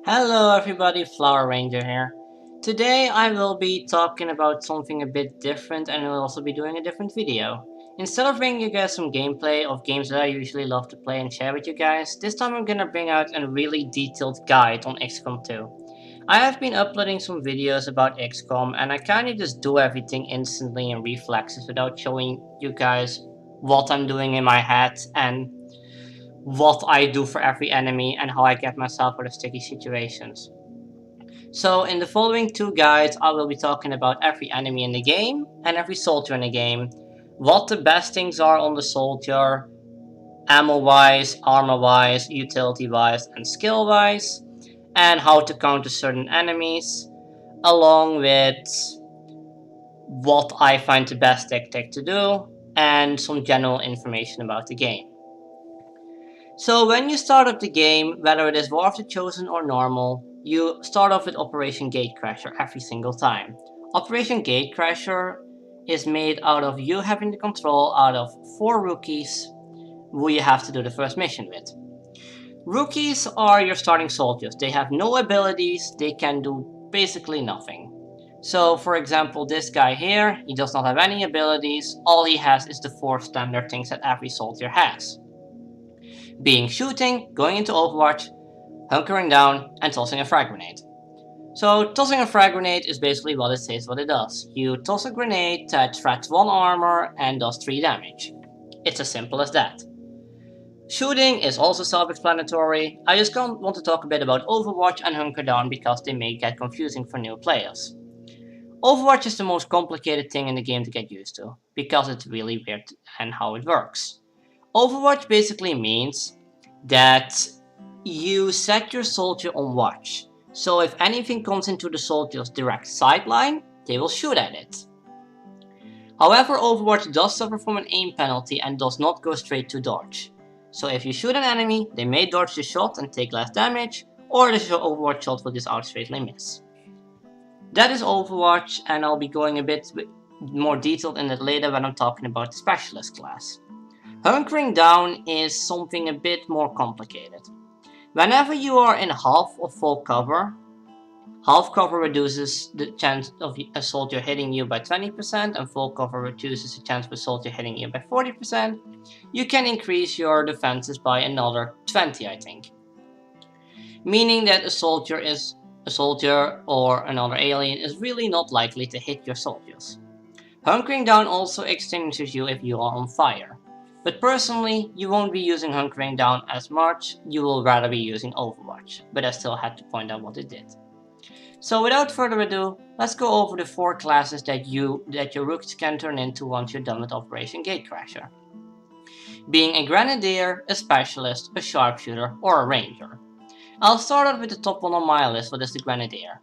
Hello everybody, Flower Ranger here. Today I will be talking about something a bit different and I will also be doing a different video. Instead of bringing you guys some gameplay of games that I usually love to play and share with you guys, this time I'm gonna bring out a really detailed guide on Xcom 2. I have been uploading some videos about Xcom and I kinda just do everything instantly in reflexes without showing you guys what I'm doing in my head and what I do for every enemy and how I get myself out of sticky situations. So in the following two guides I will be talking about every enemy in the game and every soldier in the game, what the best things are on the soldier, ammo wise, armor wise, utility wise and skill wise, and how to counter certain enemies, along with what I find the best tactic to do and some general information about the game. So when you start up the game, whether it is War of the Chosen or normal, you start off with Operation Gatecrasher every single time. Operation Gatecrasher is made out of you having the control out of 4 rookies who you have to do the first mission with. Rookies are your starting soldiers. They have no abilities, they can do basically nothing. So for example, this guy here, he does not have any abilities, all he has is the 4 standard things that every soldier has. Being shooting, going into Overwatch, hunkering down, and tossing a frag grenade. So tossing a frag grenade is basically what it says what it does. You toss a grenade that threats 1 armor and does 3 damage. It's as simple as that. Shooting is also self-explanatory. I just want to talk a bit about Overwatch and hunker down because they may get confusing for new players. Overwatch is the most complicated thing in the game to get used to, because it's really weird and how it works. Overwatch basically means that you set your soldier on watch. So if anything comes into the soldier's direct sideline, they will shoot at it. However, Overwatch does suffer from an aim penalty and does not go straight to dodge. So if you shoot an enemy, they may dodge the shot and take less damage, or the Overwatch shot will just out straightly miss. That is Overwatch, and I'll be going a bit more detailed in it later when I'm talking about the specialist class. Hunkering down is something a bit more complicated. Whenever you are in half or full cover, half cover reduces the chance of a soldier hitting you by 20% and full cover reduces the chance of a soldier hitting you by 40%, you can increase your defenses by another 20, I think. Meaning that a soldier or another alien is really not likely to hit your soldiers. Hunkering down also extinguishes you if you are on fire. But personally, you won't be using hunkering down as much, you will rather be using Overwatch, but I still had to point out what it did. So without further ado, let's go over the 4 classes that your rooks can turn into once you're done with Operation Gatecrasher. Being a Grenadier, a Specialist, a Sharpshooter, or a Ranger. I'll start out with the top one on my list, what is the Grenadier.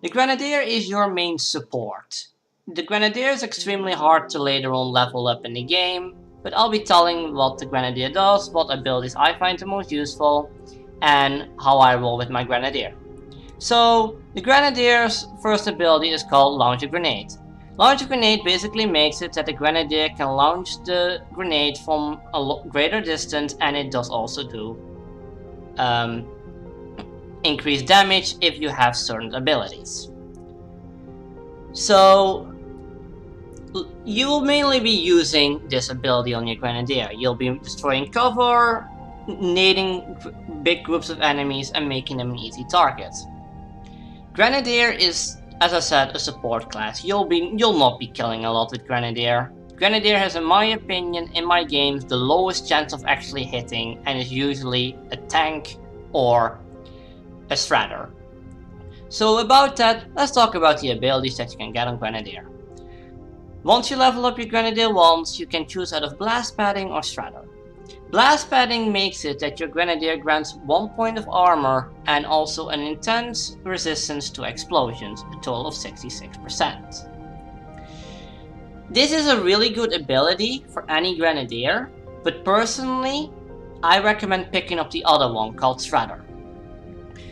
The Grenadier is your main support. The Grenadier is extremely hard to later on level up in the game, but I'll be telling what the Grenadier does, what abilities I find the most useful, and how I roll with my Grenadier. So, the Grenadier's first ability is called Launch a Grenade. Launch a Grenade basically makes it that the Grenadier can launch the grenade from a greater distance, and it does also do increased damage if you have certain abilities. So, you will mainly be using this ability on your Grenadier. You'll be destroying cover, nading big groups of enemies and making them an easy target. Grenadier is, as I said, a support class. You'll not be killing a lot with Grenadier. Grenadier has, in my opinion, in my games, the lowest chance of actually hitting and is usually a tank or a shredder. So about that, let's talk about the abilities that you can get on Grenadier. Once you level up your Grenadier once, you can choose out of Blast Padding or Shredder. Blast Padding makes it that your Grenadier grants 1 point of armor and also an intense resistance to explosions, a total of 66%. This is a really good ability for any Grenadier, but personally, I recommend picking up the other one called Shredder.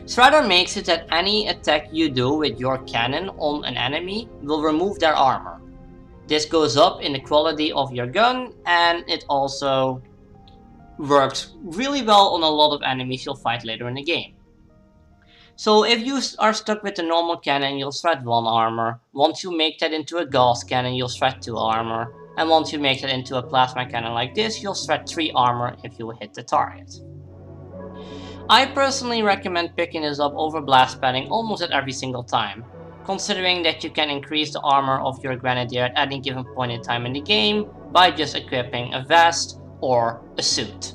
Shredder makes it that any attack you do with your cannon on an enemy will remove their armor. This goes up in the quality of your gun, and it also works really well on a lot of enemies you'll fight later in the game. So if you are stuck with a normal cannon, you'll shred 1 armor. Once you make that into a gauss cannon, you'll shred 2 armor. And once you make that into a plasma cannon like this, you'll shred 3 armor if you hit the target. I personally recommend picking this up over blast padding almost at every single time, considering that you can increase the armor of your grenadier at any given point in time in the game by just equipping a vest or a suit.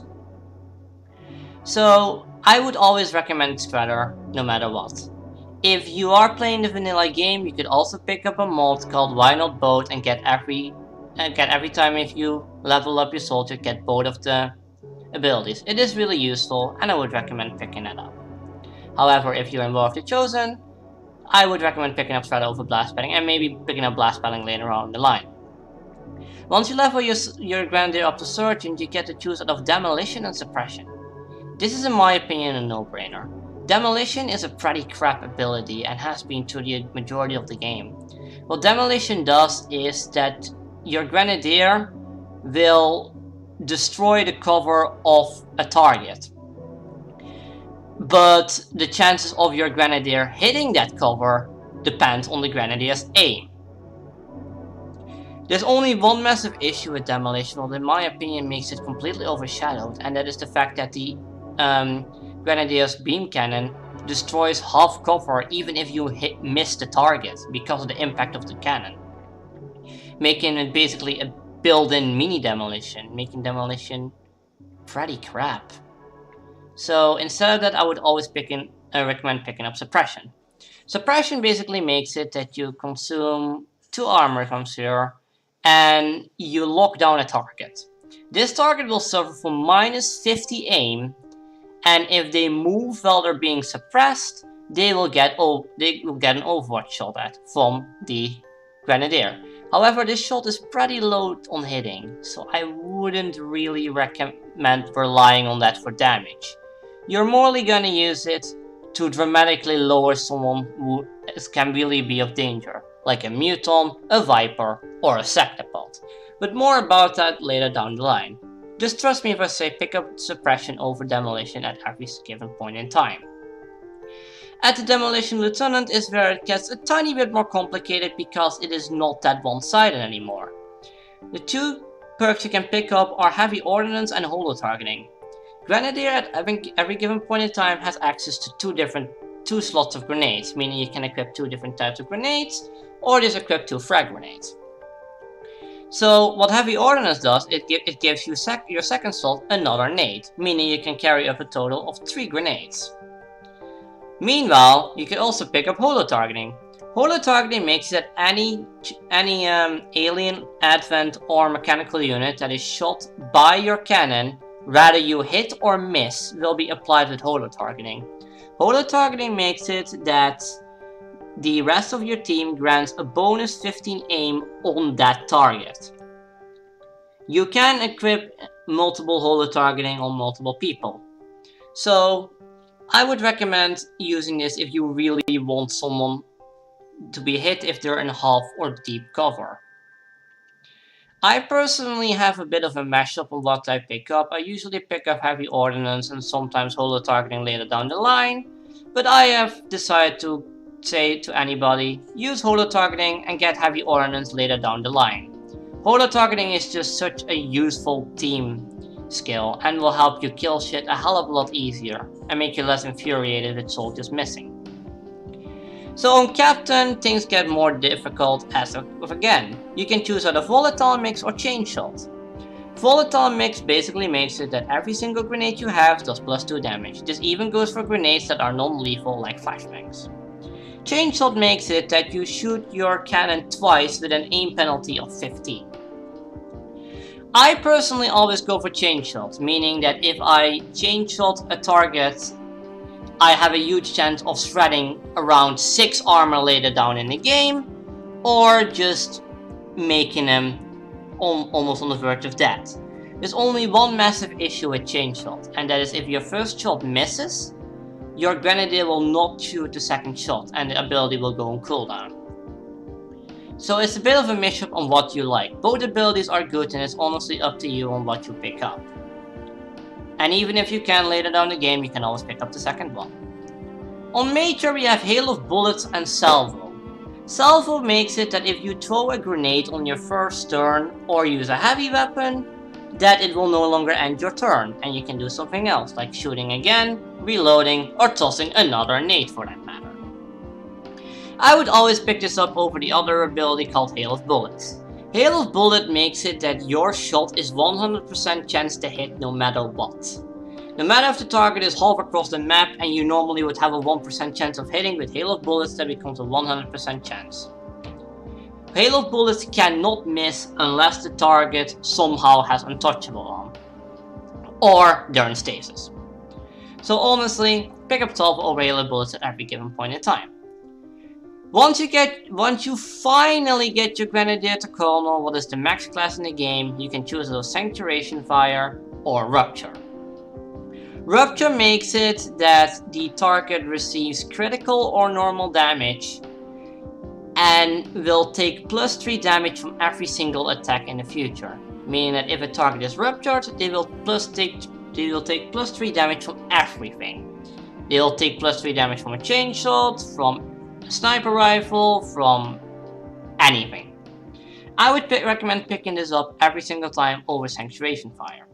So I would always recommend Shredder no matter what. If you are playing the vanilla game, you could also pick up a mod called Why Not Both and get every time if you level up your soldier, get both of the abilities. It is really useful and I would recommend picking it up. However, if you're involved with Chosen, I would recommend picking up Shredder over blast padding and maybe picking up blast padding later on in the line. Once you level your grenadier up to Sergeant, you get to choose out of Demolition and Suppression. This is in my opinion a no-brainer. Demolition is a pretty crap ability and has been through the majority of the game. What Demolition does is that your grenadier will destroy the cover of a target. But the chances of your grenadier hitting that cover depend on the grenadier's aim. There's only one massive issue with Demolition, what in my opinion makes it completely overshadowed, and that is the fact that the Grenadier's beam cannon destroys half cover even if you miss the target because of the impact of the cannon, making it basically a built-in mini demolition, making demolition pretty crap. So instead of that, I would always recommend picking up Suppression. Suppression basically makes it that you consume 2 armor comes here and you lock down a target. This target will suffer from -50 aim, and if they move while they're being suppressed, they will get an overwatch shot at from the Grenadier. However, this shot is pretty low on hitting, so I wouldn't really recommend relying on that for damage. You're morely gonna use it to dramatically lower someone who can really be of danger, like a Muton, a Viper, or a Sectopod. But more about that later down the line. Just trust me if I say pick up Suppression over Demolition at every given point in time. At the Demolition Lieutenant is where it gets a tiny bit more complicated because it is not that one-sided anymore. The 2 perks you can pick up are Heavy Ordnance and Holo Targeting. Grenadier at every given point in time has access to 2 slots of grenades, meaning you can equip 2 different types of grenades, or just equip 2 frag grenades. So what Heavy Ordnance does, it gives you your second slot another nade, meaning you can carry up a total of 3 grenades. Meanwhile, you can also pick up Holo Targeting. Holo Targeting makes it that any alien, advent, or mechanical unit that is shot by your cannon, whether you hit or miss, will be applied with Holo Targeting. Holo Targeting makes it that the rest of your team grants a bonus 15 aim on that target. You can equip multiple Holo Targeting on multiple people. So I would recommend using this if you really want someone to be hit if they're in half or deep cover. I personally have a bit of a mashup on what I pick up. I usually pick up Heavy Ordnance and sometimes Holo Targeting later down the line, but I have decided to say to anybody, use Holo Targeting and get Heavy Ordnance later down the line. Holo Targeting is just such a useful team skill and will help you kill shit a hell of a lot easier and make you less infuriated with soldiers missing. So on Captain, things get more difficult as of again. You can choose either Volatile Mix or Chain Shot. Volatile Mix basically makes it that every single grenade you have does +2 damage. This even goes for grenades that are non-lethal like flashbangs. Chain Shot makes it that you shoot your cannon twice with an aim penalty of 15. I personally always go for Chain Shot, meaning that if I Chain Shot a target, I have a huge chance of shredding around 6 armor later down in the game, or just making them almost on the verge of death. There's only one massive issue with Chain Shot, and that is if your first shot misses, your Grenadier will not shoot the second shot and the ability will go on cooldown. So it's a bit of a mashup on what you like. Both abilities are good and it's honestly up to you on what you pick up. And even if you can later down the game, you can always pick up the second one. On Major we have Hail of Bullets and Salvo. Salvo makes it that if you throw a grenade on your first turn or use a heavy weapon, that it will no longer end your turn and you can do something else like shooting again, reloading, or tossing another nade for that matter. I would always pick this up over the other ability called Hail of Bullets. Hail of Bullet makes it that your shot is 100% chance to hit no matter what. No matter if the target is half across the map and you normally would have a 1% chance of hitting, with Hail of Bullets that becomes a 100% chance. Hail of Bullets cannot miss unless the target somehow has Untouchable on, or they're in stasis. So honestly, pick up 12 over Hail of Bullets at every given point in time. Once you finally get your Grenadier to Colonel, what is the max class in the game, you can choose either Sanctuation Fire or Rupture. Rupture makes it that the target receives critical or normal damage and will take +3 damage from every single attack in the future. Meaning that if a target is ruptured, they will take +3 damage from everything. They will take +3 damage from a chain shot, from a sniper rifle, from anything. I would recommend picking this up every single time over Sanctuation Fire.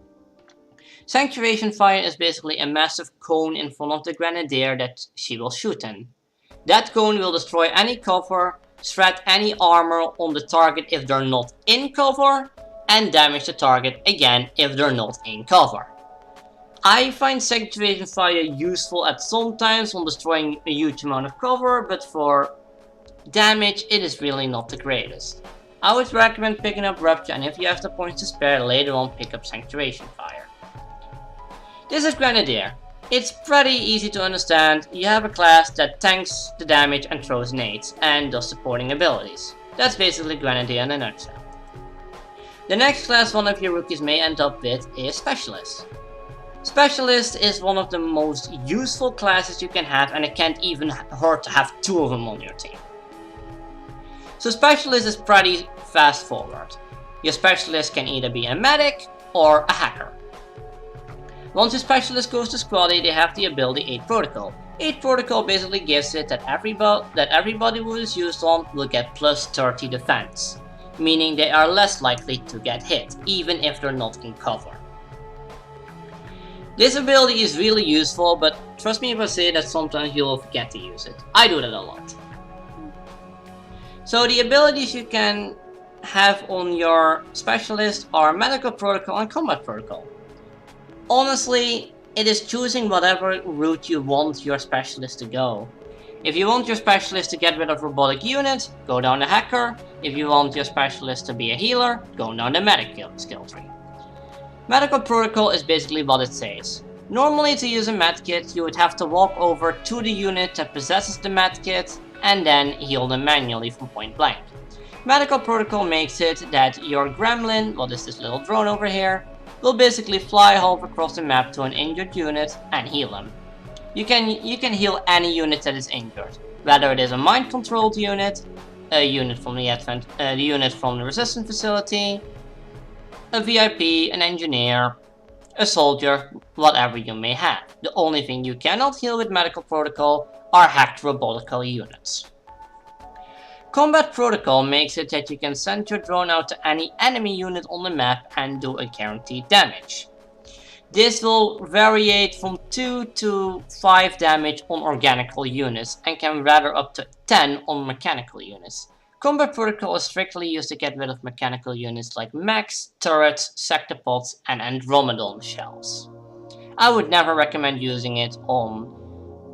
Sanctuation Fire is basically a massive cone in front of the Grenadier that she will shoot in. That cone will destroy any cover, shred any armor on the target if they're not in cover, and damage the target again if they're not in cover. I find Sanctuation Fire useful at some times on destroying a huge amount of cover, but for damage it is really not the greatest. I would recommend picking up Rupture, and if you have the points to spare later on, pick up Sanctuation Fire. This is Grenadier. It's pretty easy to understand. You have a class that tanks the damage and throws nades, and does supporting abilities. That's basically Grenadier in a nutshell. The next class one of your rookies may end up with is Specialist. Specialist is one of the most useful classes you can have, and it can't even hurt to have 2 of them on your team. So Specialist is pretty fast forward. Your Specialist can either be a medic or a hacker. Once your Specialist goes to Squaddy, they have the ability 8 Protocol. 8 Protocol basically gives it that everybody who is used on will get +30 defense, meaning they are less likely to get hit, even if they're not in cover. This ability is really useful, but trust me if I say that sometimes you'll forget to use it. I do that a lot. So the abilities you can have on your Specialist are Medical Protocol and Combat Protocol. Honestly, it is choosing whatever route you want your Specialist to go. If you want your Specialist to get rid of robotic units, go down the Hacker. If you want your Specialist to be a healer, go down the Medic skill tree. Medical Protocol is basically what it says. Normally to use a medkit, you would have to walk over to the unit that possesses the medkit and then heal them manually from point blank. Medical Protocol makes it that your Gremlin, what is this little drone over here, will basically fly half across the map to an injured unit and heal them. You can heal any unit that is injured, whether it is a mind-controlled unit, a unit from the unit from the Resistance Facility, a VIP, an engineer, a soldier, whatever you may have. The only thing you cannot heal with Medical Protocol are hacked robotical units. Combat Protocol makes it that you can send your drone out to any enemy unit on the map and do a guaranteed damage. This will vary from 2 to 5 damage on organical units and can rather up to 10 on mechanical units. Combat Protocol is strictly used to get rid of mechanical units like mechs, turrets, sectopods, and Andromedon shells. I would never recommend using it on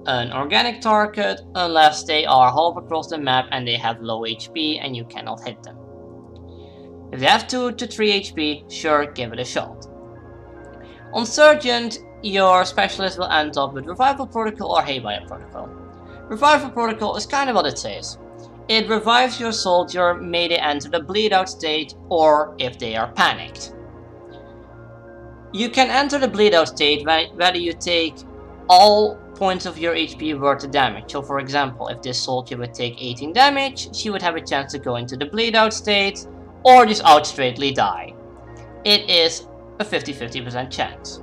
an organic target unless they are half across the map and they have low HP and you cannot hit them. If they have 2 to 3 HP, sure, give it a shot. On Sergeant, your Specialist will end up with Revival Protocol or Haywire Protocol. Revival Protocol is kind of what it says. It revives your soldier may they enter the bleed out state or if they are panicked. You can enter the bleed out state whether you take all points of your HP worth of damage. So for example, if this soldier would take 18 damage, she would have a chance to go into the bleed out state or just out straightly die. It is a 50-50% chance.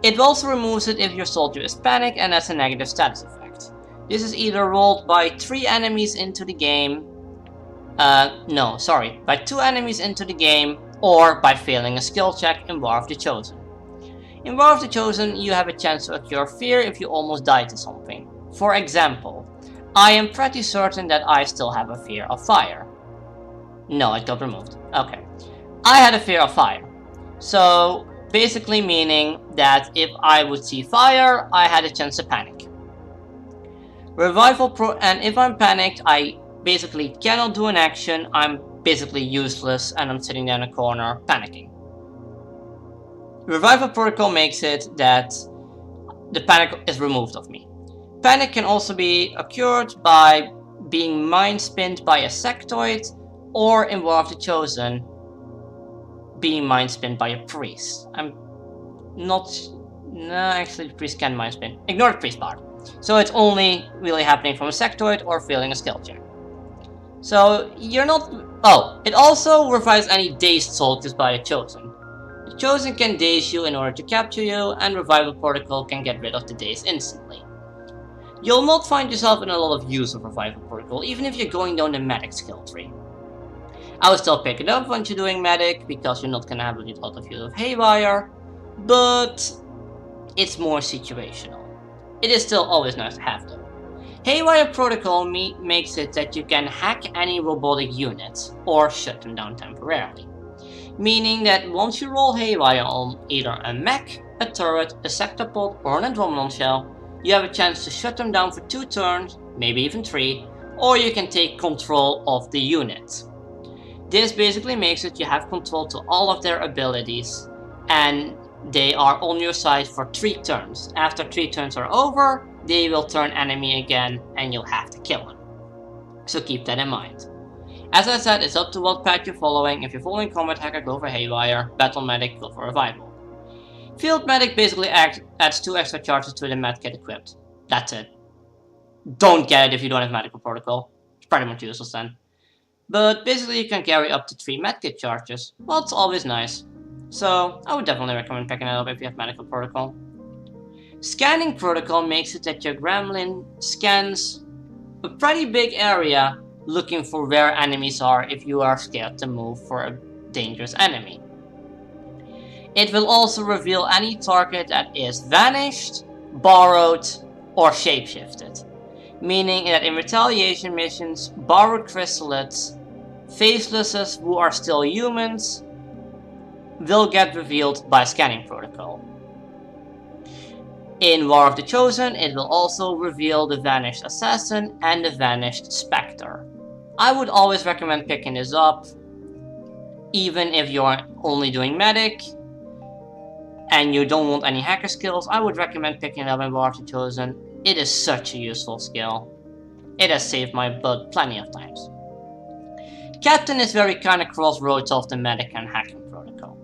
It also removes it if your soldier is panicked and has a negative status effect. This is either rolled by 3 enemies into the game, by 2 enemies into the game, or by failing a skill check in War of the Chosen. In War of the Chosen, you have a chance to cure fear if you almost die to something. For example, I am pretty certain that I still have a fear of fire. No, it got removed. Okay. I had a fear of fire. So, basically meaning that if I would see fire, I had a chance to panic. And if I'm panicked, I basically cannot do an action, I'm basically useless, and I'm sitting there in a corner panicking. Revival Protocol makes it that the panic is removed of me. Panic can also be occurred by being mind-spinned by a sectoid, or in War of the Chosen, being mind-spinned by a priest. Actually the priest can mind-spin. Ignore the priest part. So it's only really happening from a sectoid or failing a skill check. So you're not... Oh, it also revives any dazed soldiers by a Chosen. The Chosen can daze you in order to capture you, and Revival Protocol can get rid of the daze instantly. You'll not find yourself in a lot of use of Revival Protocol, even if you're going down the medic skill tree. I would still pick it up once you're doing medic, because you're not gonna have a lot of use of Haywire, but it's more situational. It is still always nice to have though. Haywire Protocol makes it that you can hack any robotic unit, or shut them down temporarily. Meaning that once you roll Haywire on either a mech, a turret, a sectopod, or an Andromedon shell, you have a chance to shut them down for 2 turns, maybe even 3, or you can take control of the unit. This basically makes it you have control to all of their abilities, and they are on your side for 3 turns. After 3 turns are over, they will turn enemy again, and you'll have to kill them. So keep that in mind. As I said, it's up to what path you're following. If you're following Combat Hacker, go for Haywire. Battle Medic, go for Revival. Field Medic basically adds 2 extra charges to the medkit equipped. That's it. Don't get it if you don't have Medical Protocol. It's pretty much useless then. But basically you can carry up to 3 medkit charges. Well, it's always nice. So I would definitely recommend picking it up if you have Medical Protocol. Scanning Protocol makes it that your Gremlin scans a pretty big area looking for where enemies are if you are scared to move for a dangerous enemy. It will also reveal any target that is vanished, borrowed, or shapeshifted. Meaning that in retaliation missions, borrowed chrysalids, facelesses who are still humans, will get revealed by Scanning Protocol. In War of the Chosen, it will also reveal the Vanished Assassin and the Vanished Spectre. I would always recommend picking this up, even if you're only doing Medic, and you don't want any hacker skills. I would recommend picking it up in War of the Chosen. It is such a useful skill. It has saved my butt plenty of times. Captain is very kinda crossroads of the Medic and Hacking Protocol.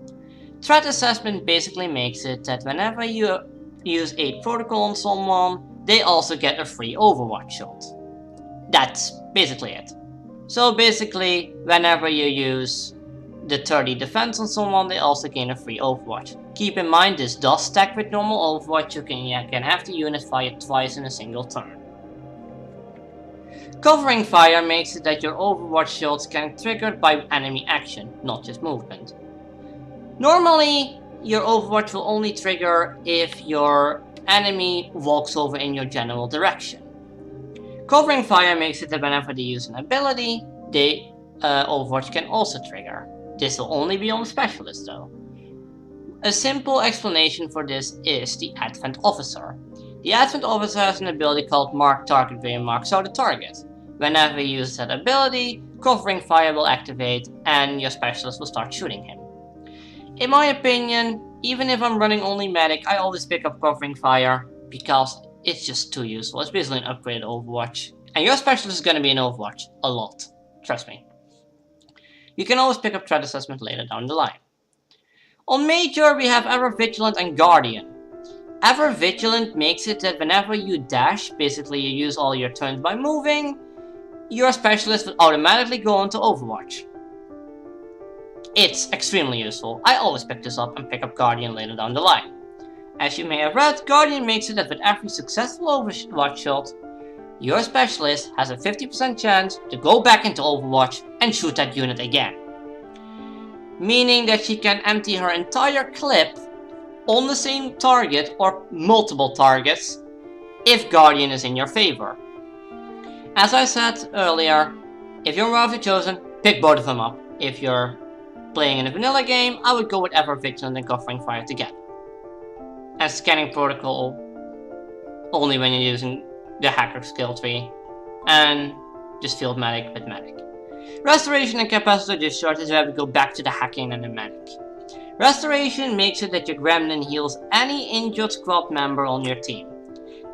Threat Assessment basically makes it that whenever you use a protocol on someone, they also get a free Overwatch shot. That's basically it. So basically, whenever you use the 30 defense on someone, they also gain a free Overwatch. Keep in mind this does stack with normal Overwatch, you can have the unit fire twice in a single turn. Covering fire makes it that your Overwatch shots can be triggered by enemy action, not just movement. Normally, your Overwatch will only trigger if your enemy walks over in your general direction. Covering fire makes it that whenever they use an ability, the Overwatch can also trigger. This will only be on specialists though. A simple explanation for this is the Advent Officer. The Advent Officer has an ability called Mark Target where you mark out the target. Whenever you use that ability, Covering Fire will activate and your specialist will start shooting him. In my opinion, even if I'm running only Medic, I always pick up Covering Fire because it's just too useful. It's basically an upgraded Overwatch. And your specialist is going to be in Overwatch a lot. Trust me. You can always pick up Threat Assessment later down the line. On Major, we have Ever Vigilant and Guardian. Ever Vigilant makes it that whenever you dash, basically you use all your turns by moving, your specialist will automatically go into Overwatch. It's extremely useful. I always pick this up and pick up Guardian later down the line. As you may have read, Guardian makes it that with every successful Overwatch shot, your specialist has a 50% chance to go back into Overwatch and shoot that unit again. Meaning that she can empty her entire clip on the same target or multiple targets if Guardian is in your favor. As I said earlier, if you're one of the chosen, pick both of them up. If you're playing in a vanilla game, I would go with Ever Vigilant and Covering Fire together. And Scanning Protocol only when you're using the hacker skill tree, and just Field Medic with Medic. Restoration and Capacitor Discharge is where we go back to the hacking and the Medic. Restoration makes it that your Gremlin heals any injured squad member on your team,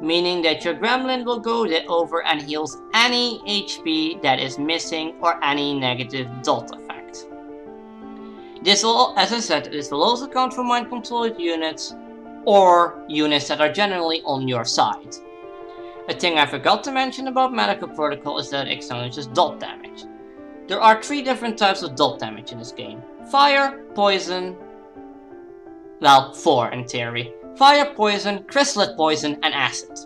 meaning that your Gremlin will go over and heals any HP that is missing or any negative dot effect. This will, as I said, this will also count for mind controlled units or units that are generally on your side. A thing I forgot to mention about Medical Protocol is that it acknowledges dot damage. There are 3 different types of dot damage in this game. Fire, poison, well, 4 in theory. Fire, poison, crystalline poison, and acid.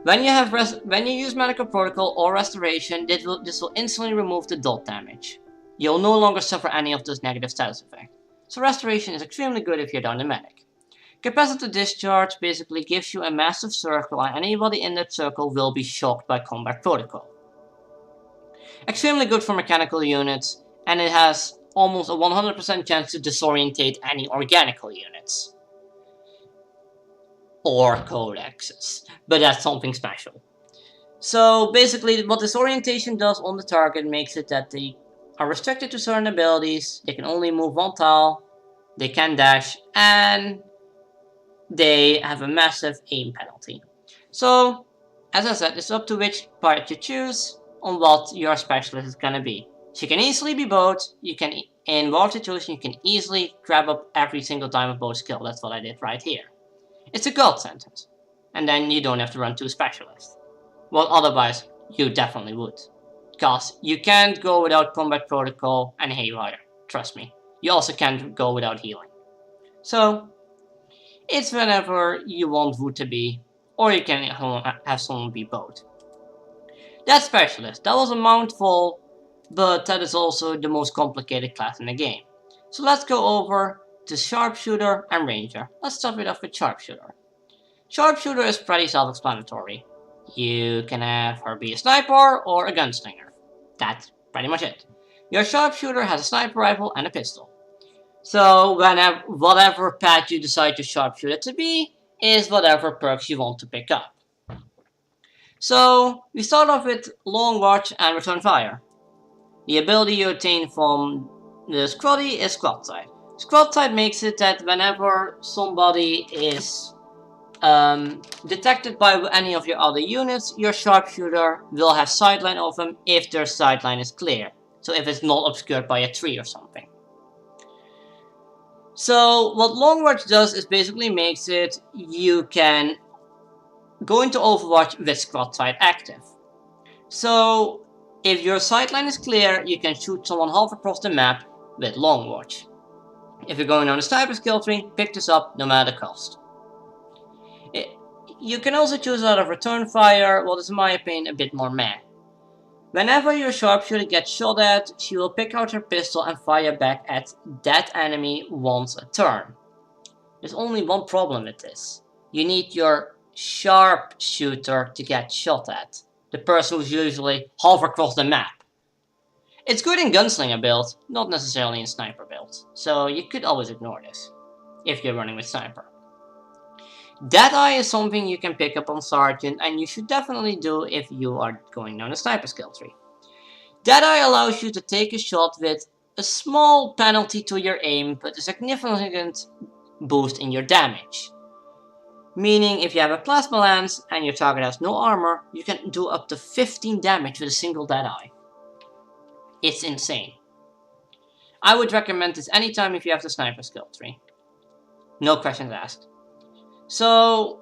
When you use Medical Protocol or Restoration, this will instantly remove the dot damage. You'll no longer suffer any of those negative status effects. So Restoration is extremely good if you're down the Medic. Capacitor Discharge basically gives you a massive circle, and anybody in that circle will be shocked by Combat Protocol. Extremely good for mechanical units, and it has almost a 100% chance to disorientate any organical units. Or codexes, but that's something special. So basically what disorientation does on the target makes it that they are restricted to certain abilities, they can only move 1 tile, they can dash, and they have a massive aim penalty. So, as I said, it's up to which part you choose on what your specialist is gonna be. She can easily be both. You can, in war situation, you can easily grab up every single time of both skill. That's what I did right here. It's a gold sentence. And then you don't have to run 2 specialists. Well, otherwise, you definitely would. Because you can't go without Combat Protocol and Haywire. Trust me. You also can't go without healing. So, it's whenever you want Wood to be, or you can have someone be both. That specialist, that was a mouthful, but that is also the most complicated class in the game. So let's go over to Sharpshooter and Ranger. Let's start it off with Sharpshooter. Sharpshooter is pretty self-explanatory. You can have her be a sniper or a gunslinger. That's pretty much it. Your Sharpshooter has a sniper rifle and a pistol. So whatever path you decide to sharpshoot it to be, is whatever perks you want to pick up. So we start off with Long Watch and Return Fire. The ability you attain from the Scrotty is Squad Sight. Squad Sight makes it that whenever somebody is detected by any of your other units, your Sharpshooter will have sightline of them if their sightline is clear. So if it's not obscured by a tree or something. So what Long Watch does is basically makes it you can go into Overwatch with Squad Sight active. So if your sightline is clear, you can shoot someone half across the map with Long Watch. If you're going on a sniper skill tree, pick this up no matter the cost. You can also choose out of Return Fire, what is in my opinion a bit more meh. Whenever your sharpshooter gets shot at, she will pick out her pistol and fire back at that enemy once a turn. There's only one problem with this. You need your sharpshooter to get shot at. The person who's usually half across the map. It's good in gunslinger build, not necessarily in sniper build. So you could always ignore this, if you're running with sniper. Deadeye is something you can pick up on Sergeant, and you should definitely do if you are going down a sniper skill tree. Deadeye allows you to take a shot with a small penalty to your aim, but a significant boost in your damage. Meaning, if you have a plasma lance and your target has no armor, you can do up to 15 damage with a single Deadeye. It's insane. I would recommend this anytime if you have the sniper skill tree. No questions asked. So,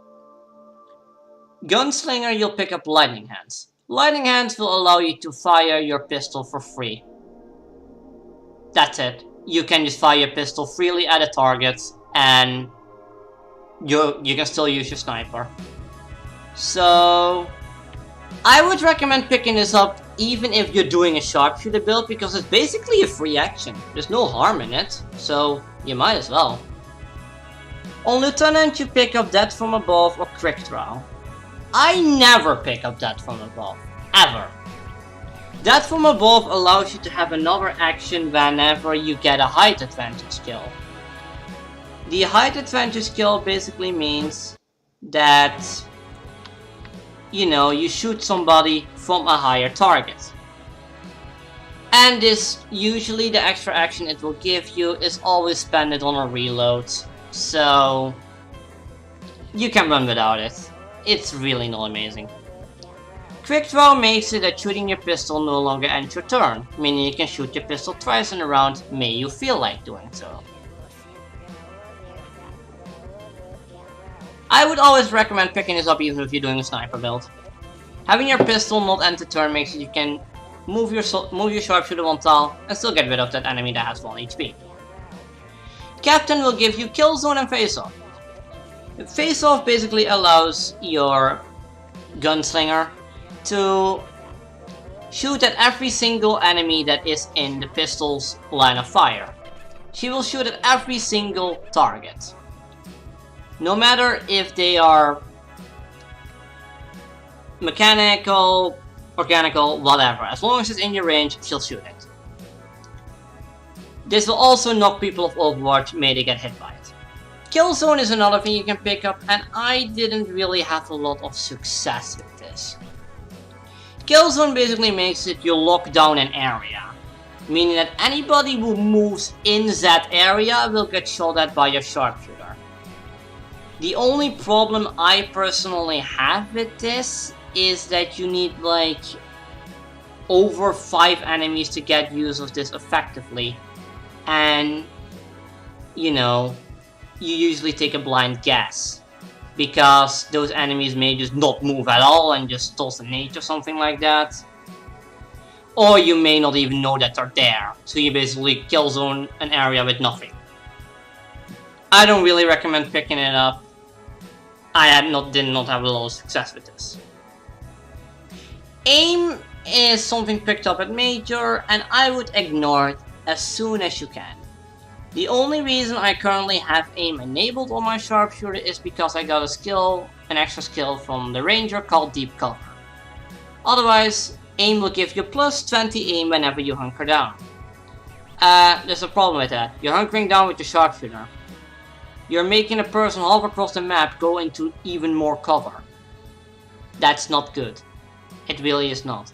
Gunslinger, you'll pick up Lightning Hands. Lightning Hands will allow you to fire your pistol for free. That's it. You can just fire your pistol freely at a target, and you can still use your sniper. So I would recommend picking this up even if you're doing a sharpshooter build, because it's basically a free action. There's no harm in it, so you might as well. On Lieutenant, you pick up Death from Above or Quick Draw. I never pick up Death from Above, ever. Death from Above allows you to have another action whenever you get a height advantage skill. The height advantage skill basically means that, you know, you shoot somebody from a higher target. And this, usually the extra action it will give you is always spend it on a reload. So you can run without it. It's really not amazing. Quick Draw makes it that shooting your pistol no longer ends your turn, meaning you can shoot your pistol twice in a round, may you feel like doing so. I would always recommend picking this up even if you're doing a sniper build. Having your pistol not end the turn makes it you can move your sharpshooter one tile and still get rid of that enemy that has 1 HP. Captain will give you kill zone and face off. Face off basically allows your gunslinger to shoot at every single enemy that is in the pistol's line of fire. She will shoot at every single target. No matter if they are mechanical, organical, whatever. As long as it's in your range, she'll shoot it. This will also knock people off Overwatch, may they get hit by it. Kill zone is another thing you can pick up, and I didn't really have a lot of success with this. Kill zone basically makes it you lock down an area, meaning that anybody who moves in that area will get shot at by your sharpshooter. The only problem I personally have with this is that you need like over 5 enemies to get use of this effectively, and you know, you usually take a blind guess because those enemies may just not move at all and just toss a nade or something like that, or you may not even know that they're there, so you basically kill zone an area with nothing. I don't really recommend picking it up. I did not have a lot of success with this. Aim is something picked up at Major, and I would ignore it as soon as you can. The only reason I currently have aim enabled on my sharpshooter is because I got a skill, an extra skill from the Ranger called Deep Cover. Otherwise, aim will give you plus 20 aim whenever you hunker down. There's a problem with that. You're hunkering down with your sharpshooter. You're making a person half across the map go into even more cover. That's not good. It really is not.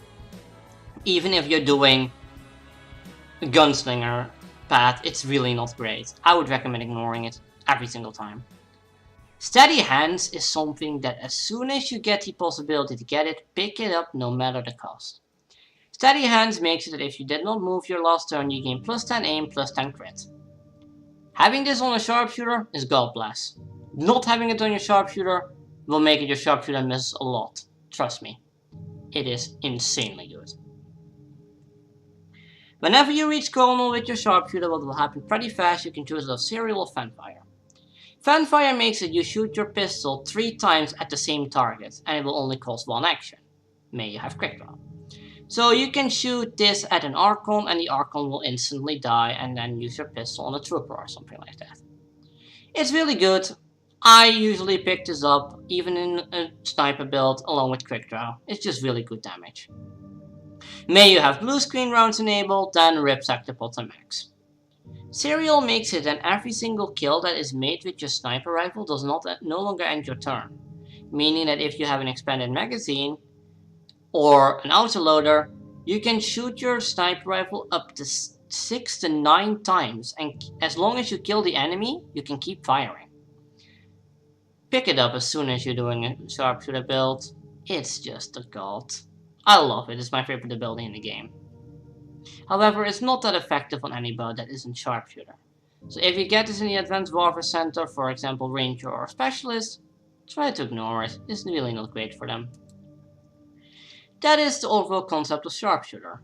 Even if you're doing a gunslinger path, it's really not great. I would recommend ignoring it every single time. Steady hands is something that as soon as you get the possibility to get it, pick it up no matter the cost. Steady hands makes it that if you did not move your last turn, you gain plus 10 aim, plus 10 crit. Having this on a sharpshooter is God bless. Not having it on your sharpshooter will make it your sharpshooter miss a lot. Trust me. It is insanely good. Whenever you reach Colonel with your sharpshooter, what will happen pretty fast, you can choose a serial of Fanfire. Fanfire makes it you shoot your pistol 3 times at the same target, and it will only cost 1 action. May you have quick draw. So you can shoot this at an Archon, and the Archon will instantly die, and then use your pistol on a Trooper or something like that. It's really good. I usually pick this up, even in a sniper build, along with quick draw. It's just really good damage. May you have blue screen rounds enabled, then Ripsack the bottom max. Serial makes it that every single kill that is made with your sniper rifle does no longer end your turn. Meaning that if you have an expanded magazine, or an autoloader, you can shoot your sniper rifle up to 6 to 9 times, and as long as you kill the enemy, you can keep firing. Pick it up as soon as you're doing a sharpshooter build. It's just a god. I love it, it's my favorite ability in the game. However, it's not that effective on anybody that isn't sharpshooter. So if you get this in the Advanced Warfare Center, for example Ranger or Specialist, try to ignore it, it's really not great for them. That is the overall concept of sharpshooter.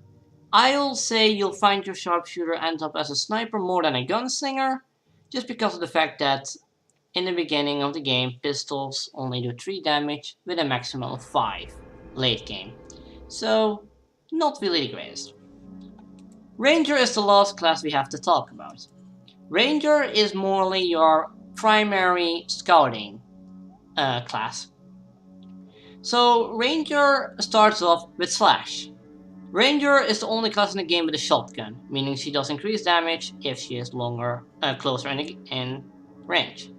I'll say you'll find your sharpshooter end up as a sniper more than a gunslinger, just because of the fact that in the beginning of the game, pistols only do 3 damage with a maximum of 5 late game. So, not really the greatest. Ranger is the last class we have to talk about. Ranger is morely your primary scouting class. So Ranger starts off with Slash. Ranger is the only class in the game with a shotgun, meaning she does increase damage if she is closer in range.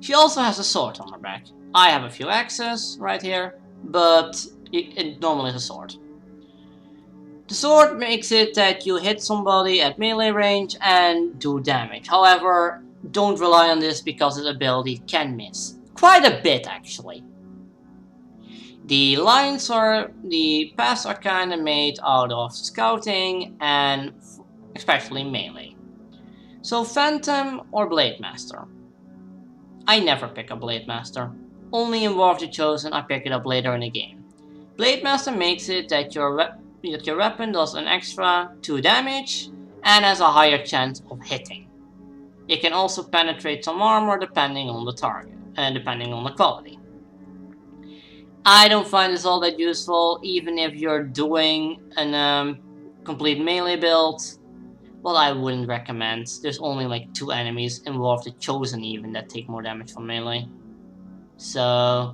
She also has a sword on her back. I have a few axes right here, but it normally is a sword. The sword makes it that you hit somebody at melee range and do damage. However, don't rely on this because its ability can miss. Quite a bit actually. The paths are kinda made out of scouting and especially melee. So Phantom or Blade Master. I never pick a Blade Master. Only in War of the Chosen I pick it up later in the game. Blade Master makes it that your weapon does an extra 2 damage and has a higher chance of hitting. It can also penetrate some armor depending on the target and depending on the quality. I don't find this all that useful, even if you're doing a complete melee build. Well, I wouldn't recommend. There's only like 2 enemies in War of the Chosen even that take more damage from melee. So,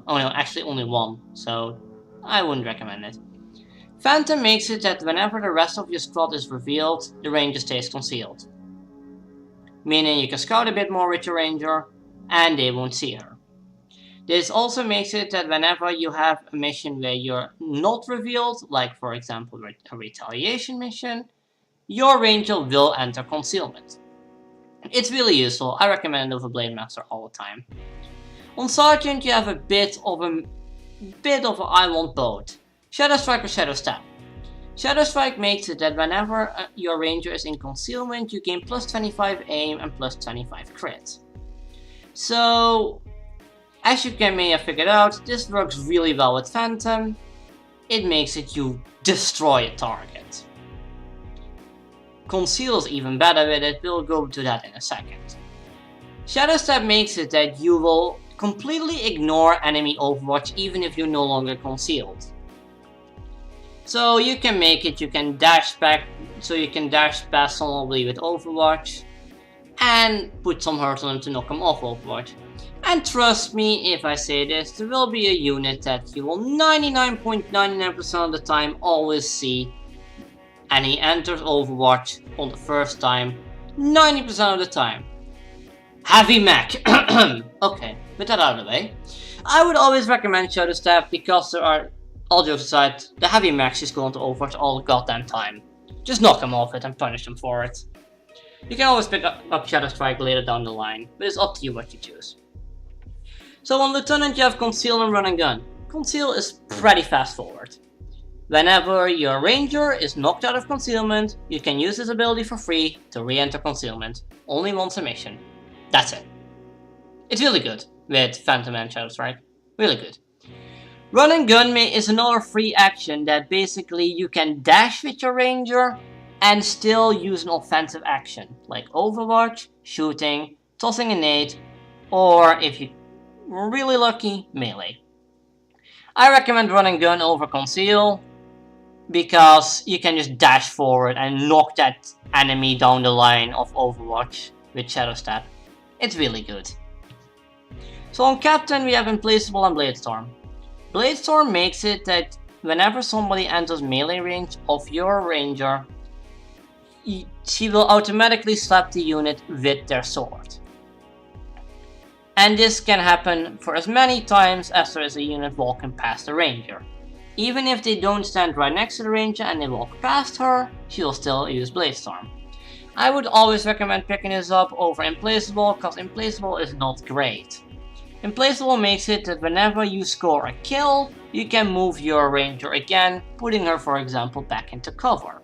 oh no, actually only 1, so I wouldn't recommend it. Phantom makes it that whenever the rest of your squad is revealed, the ranger stays concealed. Meaning you can scout a bit more with your ranger, and they won't see her. This also makes it that whenever you have a mission where you're not revealed, like for example a retaliation mission, your ranger will enter concealment. It's really useful, I recommend it over Blade Master all the time. On Sergeant you have a bit of a I want both. Shadow Strike or Shadow Stab. Shadow Strike makes it that whenever your ranger is in concealment, you gain plus 25 aim and plus 25 crit. So, as you may have figured out, this works really well with Phantom. It makes it you destroy a target. Conceal is even better with it, we'll go to that in a second. Shadow Stab makes it that you will completely ignore enemy overwatch even if you're no longer concealed. So you can make it, you can dash back, so you can dash past somebody with overwatch and put some hurt on them to knock them off overwatch. And trust me if I say this, there will be a unit that you will 99.99% of the time always see, and he enters overwatch on the first time 90% of the time. Heavy mech. Okay, with that out of the way, I would always recommend Shadow Stab because there are, all jokes aside, the heavy mechs is going to overwatch all the goddamn time. Just knock them off it and punish them for it. You can always pick up Shadow Strike later down the line, but it's up to you what you choose. So on Lieutenant you have Conceal and Run and Gun. Conceal is pretty fast forward. Whenever your ranger is knocked out of concealment, you can use this ability for free to re-enter concealment. Only once a mission. That's it. It's really good with Phantom and Shadow Strike. Really good. Run and Gun is another free action that basically you can dash with your ranger and still use an offensive action like Overwatch, shooting, tossing a nade, or if you're really lucky, melee. I recommend Run and Gun over Conceal because you can just dash forward and knock that enemy down the line of Overwatch with Shadow Stab. It's really good. So on Captain we have Implacable and Bladestorm. Bladestorm makes it that whenever somebody enters melee range of your ranger, she will automatically slap the unit with their sword. And this can happen for as many times as there is a unit walking past the ranger. Even if they don't stand right next to the ranger and they walk past her, she will still use Bladestorm. I would always recommend picking this up over Implacable because Implacable is not great. Implacable makes it that whenever you score a kill, you can move your ranger again, putting her for example back into cover.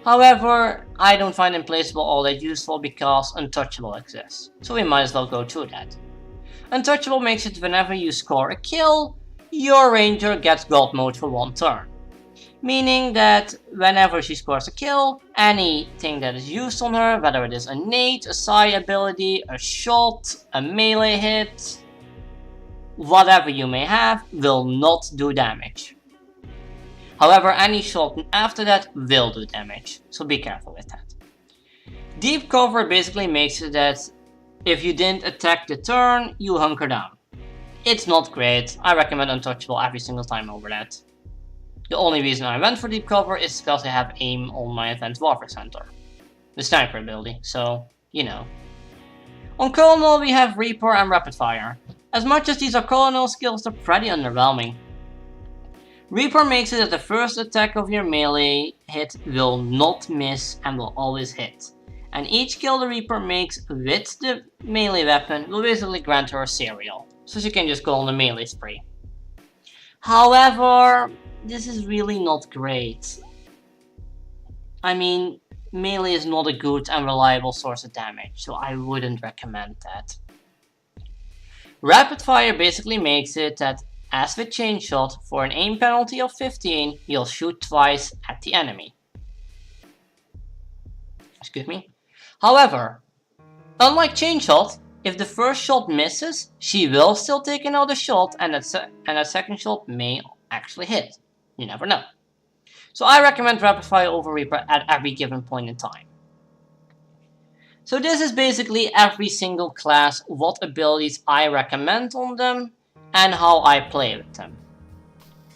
However, I don't find Implacable all that useful because Untouchable exists, so we might as well go through that. Untouchable makes it whenever you score a kill, your ranger gets God mode for 1 turn. meaning that whenever she scores a kill, anything that is used on her, whether it is a nade, a psi ability, a shot, a melee hit, whatever you may have, will not do damage. However, any shot after that will do damage, so be careful with that. Deep cover basically makes it that if you didn't attack the turn, you hunker down. It's not great, I recommend untouchable every single time over that. The only reason I went for deep cover is because I have aim on my advanced warfare center. The sniper ability, so, you know. On Colonel we have Reaper and Rapid Fire. As much as these are Colonel skills, they're pretty underwhelming. Reaper makes it that the first attack of your melee hit will not miss and will always hit. And each kill the Reaper makes with the melee weapon will basically grant her a cereal, so she can just go on a melee spree. However, this is really not great. I mean, melee is not a good and reliable source of damage, so I wouldn't recommend that. Rapid Fire basically makes it that, as with Chain Shot, for an aim penalty of 15, you'll shoot twice at the enemy. Excuse me. However, unlike Chain Shot, if the first shot misses, she will still take another shot and that second shot may actually hit. You never know. So I recommend Rapid Fire over Reaper at every given point in time. So this is basically every single class, what abilities I recommend on them, and how I play with them.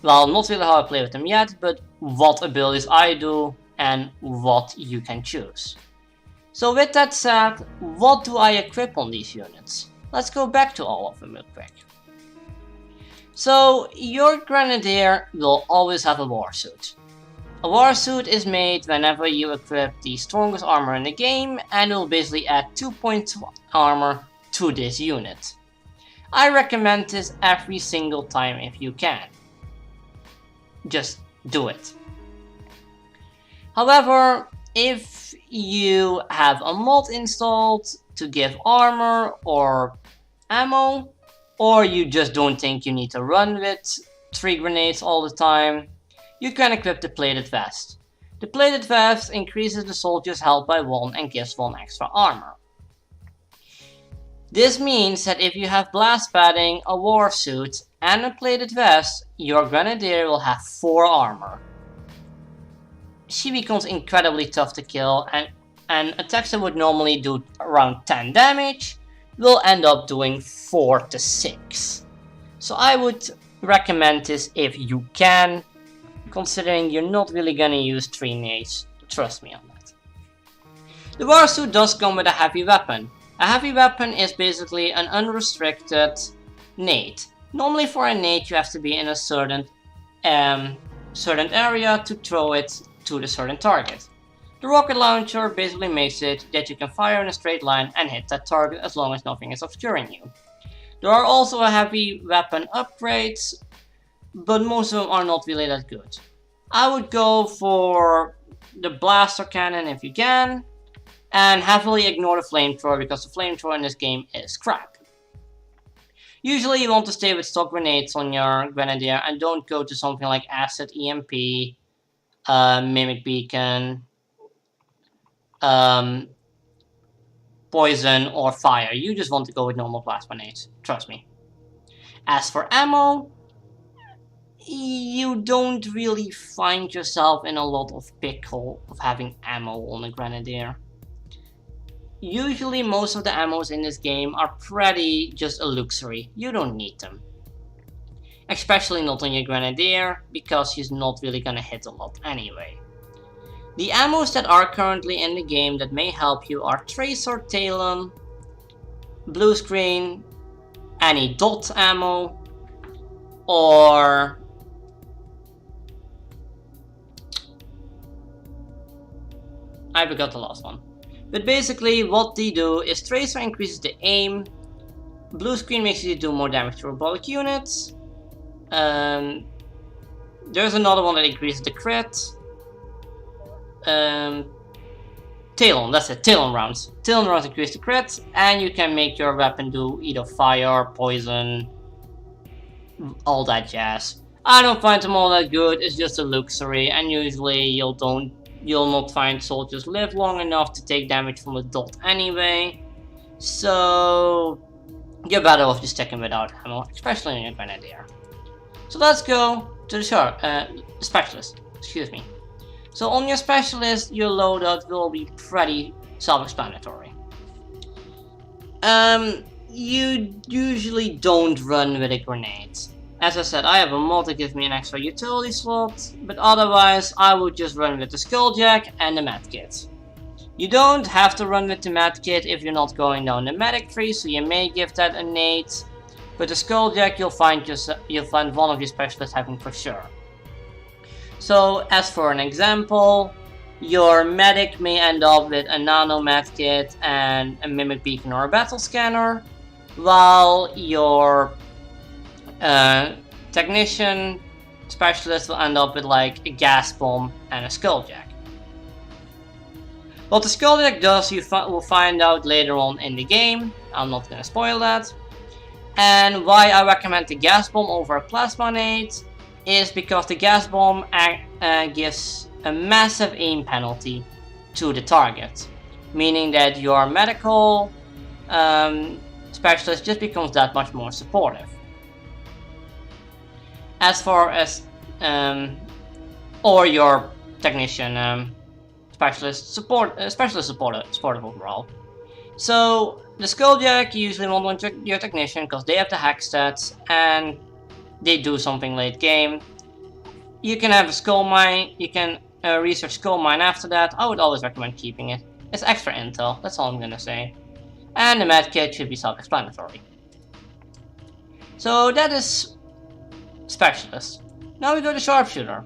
Well, not really how I play with them yet, but what abilities I do and what you can choose. So with that said, what do I equip on these units? Let's go back to all of them real quick. So your Grenadier will always have a war suit. A war suit is made whenever you equip the strongest armor in the game and will basically add 2 points of armor to this unit. I recommend this every single time if you can. Just do it. However, if you have a mod installed to give armor or ammo, or you just don't think you need to run with 3 grenades all the time, you can equip the Plated Vest. The Plated Vest increases the soldier's health by 1 and gives 1 extra armor. This means that if you have blast padding, a war suit, and a Plated Vest, your Grenadier will have 4 armor. She becomes incredibly tough to kill, and attacks that would normally do around 10 damage will end up doing 4 to 6. So I would recommend this if you can, considering you're not really gonna use 3 nades, trust me on that. The war suit does come with a heavy weapon. A heavy weapon is basically an unrestricted nade. Normally for a nade you have to be in a certain area to throw it to the certain target. The rocket launcher basically makes it that you can fire in a straight line and hit that target as long as nothing is obscuring you. There are also heavy weapon upgrades, but most of them are not really that good. I would go for the blaster cannon if you can, and heavily ignore the flamethrower because the flamethrower in this game is crap. Usually you want to stay with stock grenades on your Grenadier and don't go to something like Acid, EMP, Mimic Beacon, Poison or Fire. You just want to go with normal plasma grenades, trust me. As for ammo, you don't really find yourself in a lot of pickle of having ammo on a Grenadier. Usually most of the ammos in this game are pretty just a luxury, you don't need them. Especially not on your Grenadier, because he's not really gonna hit a lot anyway. The ammos that are currently in the game that may help you are Tracer, Talon, Blue Screen, any dot ammo, or I forgot the last one. But basically what they do is Tracer increases the aim, Blue Screen makes you do more damage to robotic units, there's another one that increases the crit, Talon, that's it, Talon rounds. Talon rounds increase the crit, and you can make your weapon do either fire, poison, all that jazz. I don't find them all that good. It's just a luxury, and usually you'll not find soldiers live long enough to take damage from a dot anyway. So you're better off just sticking without ammo, especially in a grenadier. So let's go to the specialist. Excuse me. So on your specialist, your loadout will be pretty self-explanatory. You usually don't run with a grenade. As I said, I have a mod that gives me an extra utility slot, but otherwise I would just run with the skulljack and the medkit. You don't have to run with the medkit if you're not going down the medic tree, so you may give that a nade. But the skulljack you'll find one of your specialists having for sure. So as for an example, your medic may end up with a nano medkit and a mimic beacon or a battle scanner, while your technician specialist will end up with like a gas bomb and a skulljack. What the skulljack does you will find out later on in the game. I'm not gonna spoil that. And why I recommend the gas bomb over a plasma nade is because the gas bomb gives a massive aim penalty to the target, meaning that your medical specialist just becomes that much more supportive. As far as or your technician specialist supportive overall. So the skulljack you usually want your technician because they have the hack stats and they do something late game. You can have a skull mine, you can research skull mine after that. I would always recommend keeping it. It's extra intel, that's all I'm gonna say. And the medkit should be self-explanatory. So that is specialist. Now we go to sharpshooter.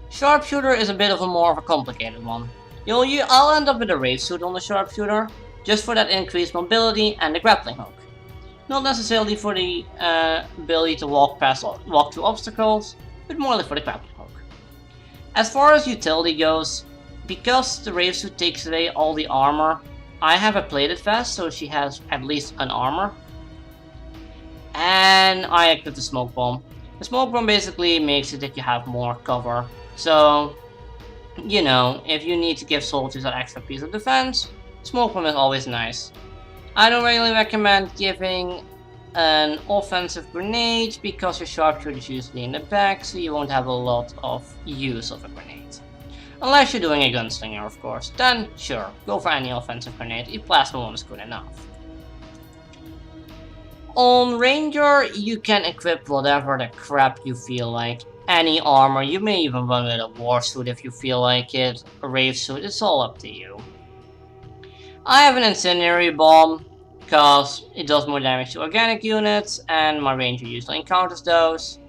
Sharpshooter is a bit of a complicated one. I'll end up with a rave suit on the sharpshooter, just for that increased mobility and the grappling hook. Not necessarily for the ability to walk through obstacles, but more for the grappling hook. As far as utility goes, because the rave suit takes away all the armor, I have a plated vest, so she has at least an armor. And I equip the smoke bomb. The smoke bomb basically makes it that you have more cover. So, you know, if you need to give soldiers that extra piece of defense, smoke bomb is always nice. I don't really recommend giving an offensive grenade because your sharpshooter is usually in the back, so you won't have a lot of use of a grenade. Unless you're doing a gunslinger, of course, then sure, go for any offensive grenade, a plasma one is good enough. On Ranger, you can equip whatever the crap you feel like. Any armor, you may even run with a war suit if you feel like it, a rave suit, it's all up to you. I have an incendiary bomb, because it does more damage to organic units, and my ranger usually encounters those.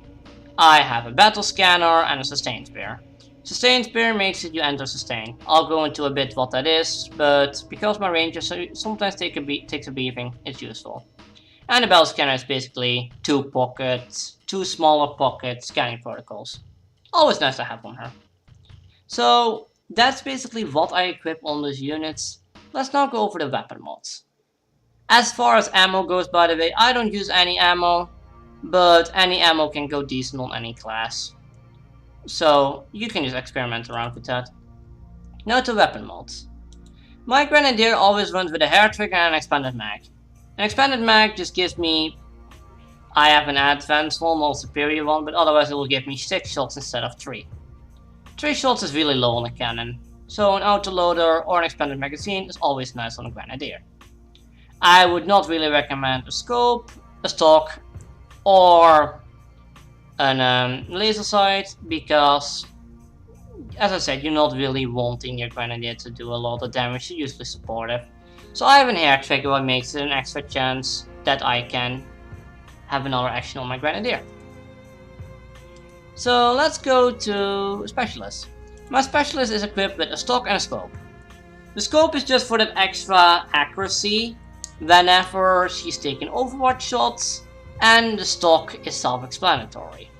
I have a battle scanner and a sustain spear. Sustain spear makes it you enter sustain. I'll go into a bit what that is, but because my ranger sometimes takes a beefing, it's useful. And the battle scanner is basically two smaller pocket scanning protocols. Always nice to have on her. So that's basically what I equip on those units. Let's now go over the weapon mods. As far as ammo goes, by the way, I don't use any ammo, but any ammo can go decent on any class. So you can just experiment around with that. Now to weapon mods. My grenadier always runs with a hair trigger and an expanded mag. An expanded mag just gives me, I have an advanced one or superior one, but otherwise it will give me 6 shots instead of 3. 3 shots is really low on a cannon, so an autoloader or an expanded magazine is always nice on a grenadier. I would not really recommend a scope, a stock, or a laser sight because, as I said, you're not really wanting your grenadier to do a lot of damage, you're usually supportive. So I have an hair trigger what makes it an extra chance that I can have another action on my grenadier. So let's go to specialist. My specialist is equipped with a stock and a scope. The scope is just for that extra accuracy whenever she's taking overwatch shots, and the stock is self-explanatory.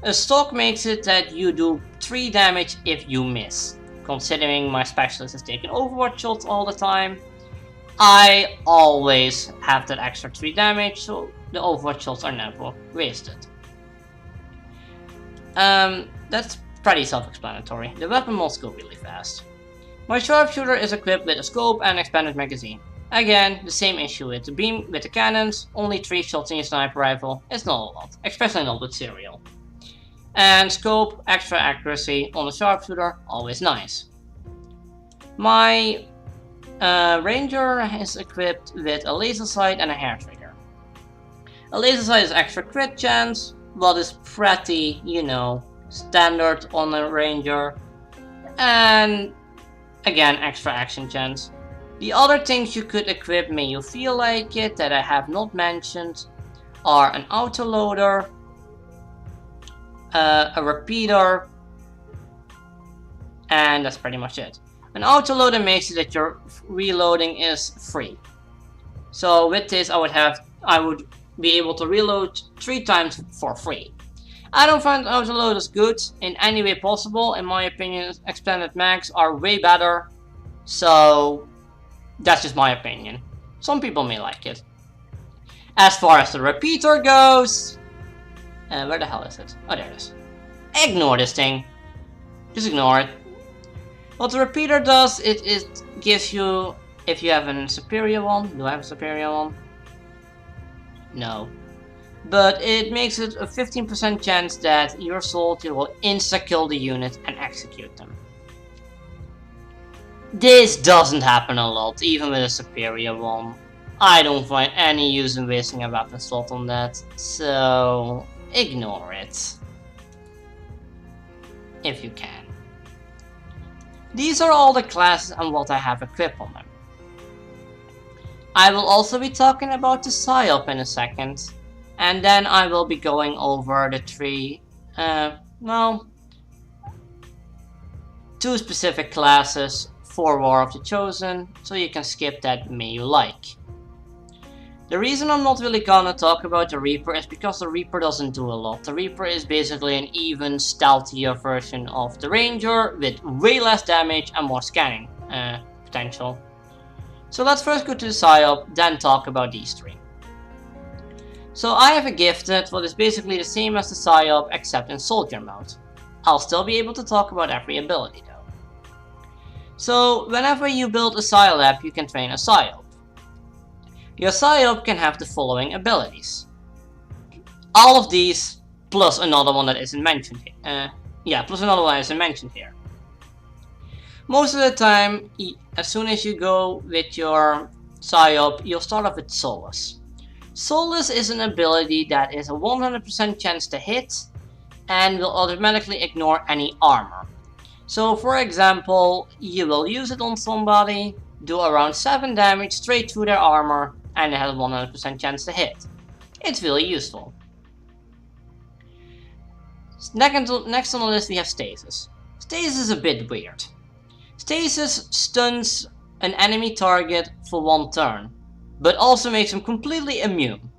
A stock makes it that you do 3 damage if you miss. Considering my specialist is taking overwatch shots all the time, I always have that extra 3 damage, so the overwatch shots are never wasted. That's pretty self-explanatory. The weapon must go really fast. My sharpshooter is equipped with a scope and expanded magazine. Again, the same issue with the cannons, only 3 shots in your sniper rifle. It's not a lot, especially not with serial. And scope, extra accuracy on the sharpshooter, always nice. My ranger is equipped with a laser sight and a hair trigger. A laser sight is extra crit chance, but is pretty, standard on a ranger. And again, extra action chance. The other things you could equip may you feel like it that I have not mentioned are an autoloader, a repeater, and that's pretty much it. An autoloader makes it that your reloading is free. So with this I would be able to reload 3 times for free. I don't find autoloaders good in any way possible. In my opinion, expanded mags are way better. So that's just my opinion. Some people may like it. As far as the repeater goes, where the hell is it? Oh, there it is. Ignore this thing. Just ignore it. What the repeater does, it gives you, if you have a superior one. Do I have a superior one? No. But it makes it a 15% chance that your soldier will insta-kill the unit and execute them. This doesn't happen a lot, even with a superior one. I don't find any use in wasting a weapon slot on that, so ignore it. If you can. These are all the classes and what I have equipped on them. I will also be talking about the PSYOP in a second, and then I will be going over the 2 specific classes for War of the Chosen, so you can skip that may you like. The reason I'm not really gonna talk about the Reaper is because the Reaper doesn't do a lot. The Reaper is basically an even stealthier version of the Ranger with way less damage and more scanning potential. So let's first go to the PSYOP, then talk about these 3. So I have a gifted, what is basically the same as the PSYOP except in soldier mode. I'll still be able to talk about every ability though. So whenever you build a PSYOP, you can train a PSYOP. Your PSYOP can have the following abilities. All of these, plus another one that isn't mentioned here. Plus another one that isn't mentioned here. Most of the time, as soon as you go with your PSYOP, you'll start off with Solace. Solace is an ability that is a 100% chance to hit and will automatically ignore any armor. So for example, you will use it on somebody, do around 7 damage straight through their armor, and it has a 100% chance to hit. It's really useful. Next on the list we have Stasis. Stasis is a bit weird. Stasis stuns an enemy target for 1 turn, but also makes them completely immune.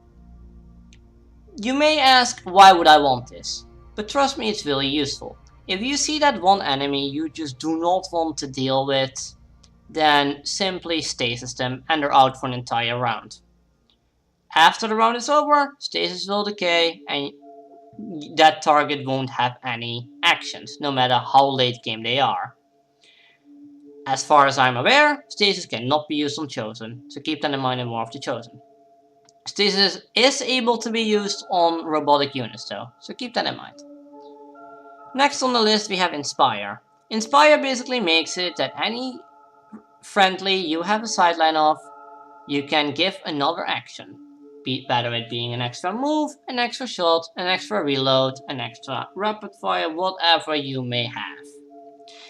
You may ask, why would I want this? But trust me, it's really useful. If you see that one enemy you just do not want to deal with, then simply stasis them and they're out for an entire round. After the round is over, stasis will decay and that target won't have any actions, no matter how late game they are. As far as I'm aware, stasis cannot be used on Chosen, so keep that in mind in War of the Chosen. Stasis is able to be used on robotic units though, so keep that in mind. Next on the list we have Inspire. Inspire basically makes it that any friendly you have a sideline of, you can give another action. Whether it being an extra move, an extra shot, an extra reload, an extra rapid fire, whatever you may have.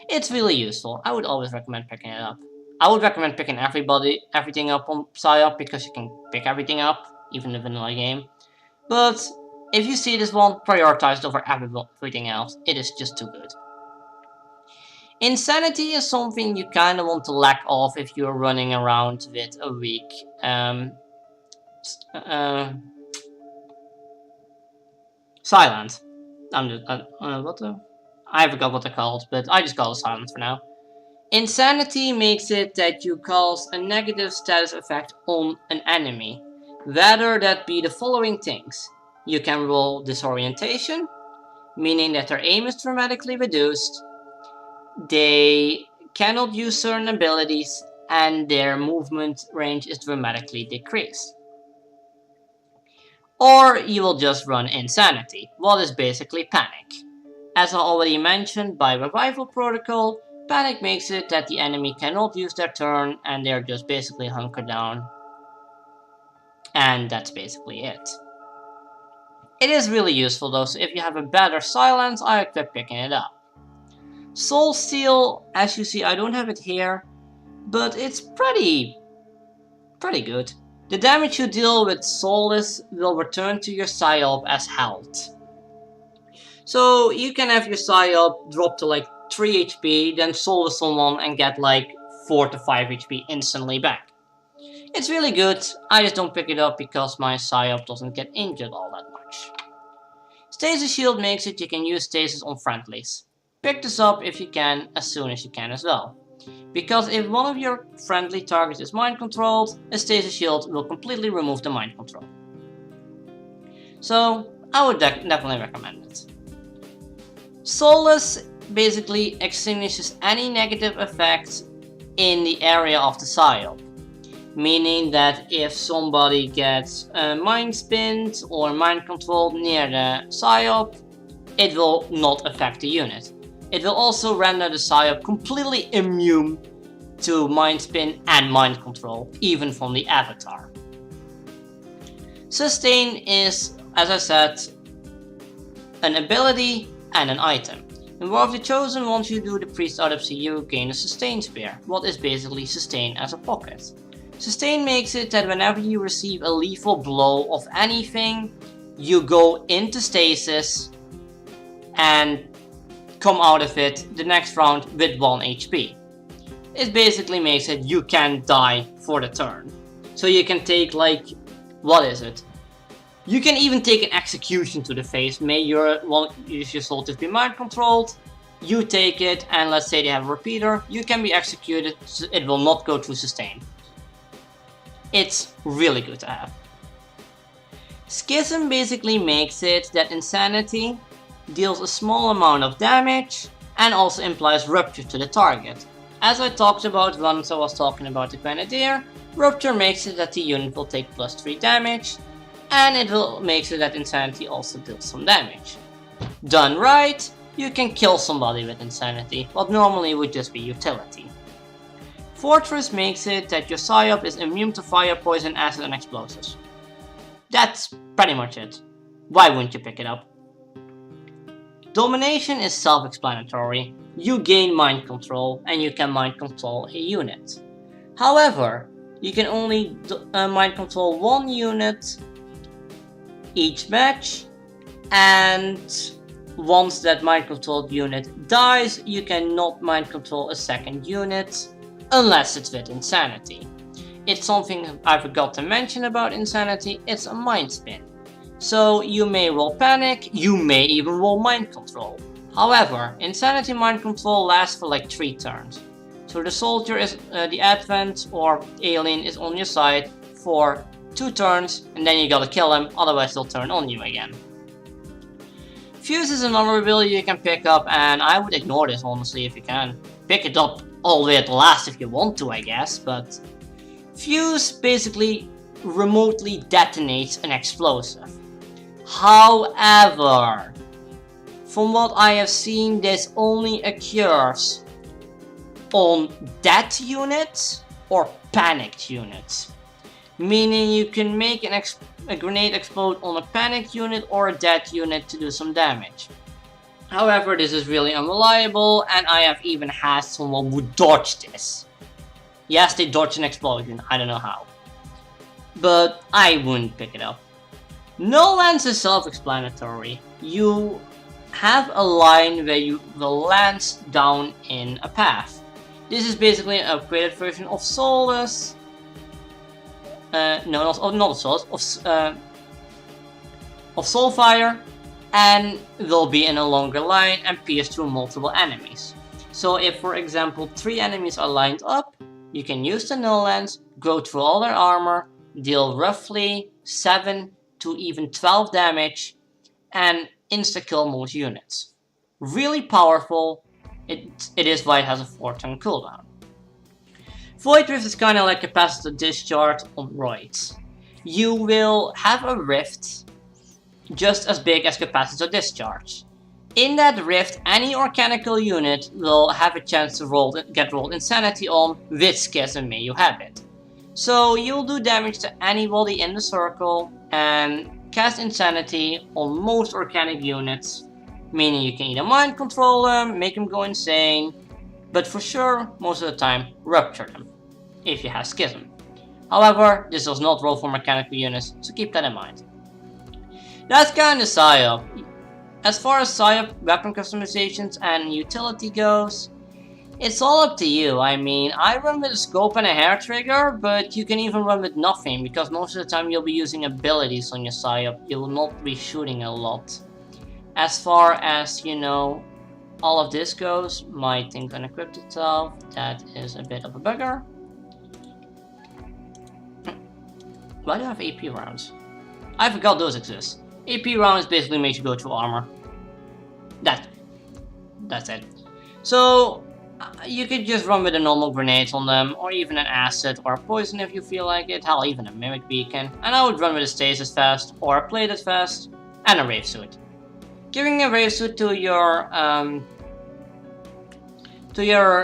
It's really useful. I would always recommend picking it up. I would recommend picking everything up on PSYOP because you can pick everything up, even in a vanilla game. But if you see this one, prioritize it over everything else. It is just too good. Insanity is something you kind of want to lack off if you're running around with a weak silent. I forgot what they're called, but I just call it silent for now. Insanity makes it that you cause a negative status effect on an enemy. Whether that be the following things. You can roll disorientation, meaning that their aim is dramatically reduced, they cannot use certain abilities, and their movement range is dramatically decreased. Or you will just run Insanity, what is basically Panic. As I already mentioned, by Revival Protocol, Panic makes it that the enemy cannot use their turn and they're just basically hunkered down. And that's basically it. It is really useful though, so if you have a better silence, I recommend picking it up. Soul Steal, as you see, I don't have it here, but it's pretty good. The damage you deal with Soulless will return to your Psyop as health. So you can have your Psyop drop to like 3 HP, then Soulless someone and get like 4 to 5 HP instantly back. It's really good, I just don't pick it up because my Psyop doesn't get injured all that much. Stasis Shield makes it you can use Stasis on friendlies. Pick this up if you can, as soon as you can as well. Because if one of your friendly targets is mind controlled, a Stasis Shield will completely remove the mind control. So I would definitely recommend it. Soulless basically extinguishes any negative effects in the area of the Psyop. Meaning that if somebody gets mind spinned or mind controlled near the Psyop, it will not affect the unit. It will also render the Psyop completely immune to mind spin and mind control, even from the avatar. Sustain is, as I said, an ability and an item. In War of the Chosen, once you do the Priest Autopsy, you gain a Sustain Spear, what is basically Sustain as a pocket. Sustain makes it that whenever you receive a lethal blow of anything, you go into stasis and come out of it the next round with 1 HP. It basically makes it you can die for the turn. So you can take like, what is it? You can even take an execution to the face. May your soul just be mind controlled. You take it and let's say they have a repeater. You can be executed, so it will not go through sustain. It's really good to have. Schism basically makes it that Insanity deals a small amount of damage and also implies Rupture to the target. As I talked about once I was talking about the Grenadier, Rupture makes it that the unit will take +3 damage, and it will make it that Insanity also deals some damage. Done right, you can kill somebody with Insanity, what normally would just be utility. Fortress makes it that your Psyop is immune to fire, poison, acid and explosives. That's pretty much it. Why wouldn't you pick it up? Domination is self-explanatory. You gain mind control and you can mind control a unit. However, you can only mind control 1 unit each match, and once that mind controlled unit dies, you cannot mind control a second unit unless it's with Insanity. It's something I forgot to mention about Insanity, it's a mind spin. So you may roll Panic, you may even roll Mind Control. However, Insanity Mind Control lasts for like 3 turns. So the soldier is, the Advent or alien is on your side for 2 turns and then you gotta kill him, otherwise they'll turn on you again. Fuse is another ability you can pick up, and I would ignore this honestly if you can. Pick it up all the way at the last if you want to, I guess, but Fuse basically remotely detonates an explosive. However, from what I have seen, this only occurs on dead units or panicked units. Meaning you can make a grenade explode on a panicked unit or a dead unit to do some damage. However, this is really unreliable, and I have even had someone who dodged this. Yes, they dodged an explosion, I don't know how. But I wouldn't pick it up. No lens is self-explanatory. You have a line where you will lance down in a path. This is basically an upgraded version of Soulless. Not Soulless, of Soulfire, and will be in a longer line and pierce through multiple enemies. So if, for example, 3 enemies are lined up, you can use the null lens, go through all their armor, deal roughly 7 to even 12 damage, and insta-kill most units. Really powerful, it is why it has a 4-turn cooldown. Void Rift is kinda like capacitor discharge on roids. You will have a rift just as big as capacitor discharge. In that rift, any organical unit will have a chance to get rolled insanity on with Schism, may you have it. So you'll do damage to anybody in the circle and cast insanity on most organic units, meaning you can either mind control them, make them go insane, but for sure, most of the time, rupture them, if you have Schism. However, this does not roll for mechanical units, so keep that in mind. That's kinda PSYOP. As far as PSYOP weapon customizations and utility goes, it's all up to you. I mean, I run with a scope and a hair trigger, but you can even run with nothing, because most of the time you'll be using abilities on your PSYOP. You will not be shooting a lot. As far as, you know, all of this goes, my thing unequipped itself. That is a bit of a bugger. Why do I have AP rounds? I forgot those exist. AP rounds basically makes you go through armor. That's it. So you could just run with a normal grenades on them, or even an acid or a poison if you feel like it. Hell, even a mimic beacon. And I would run with a stasis vest or a plated vest and a rave suit. Giving a rave suit to your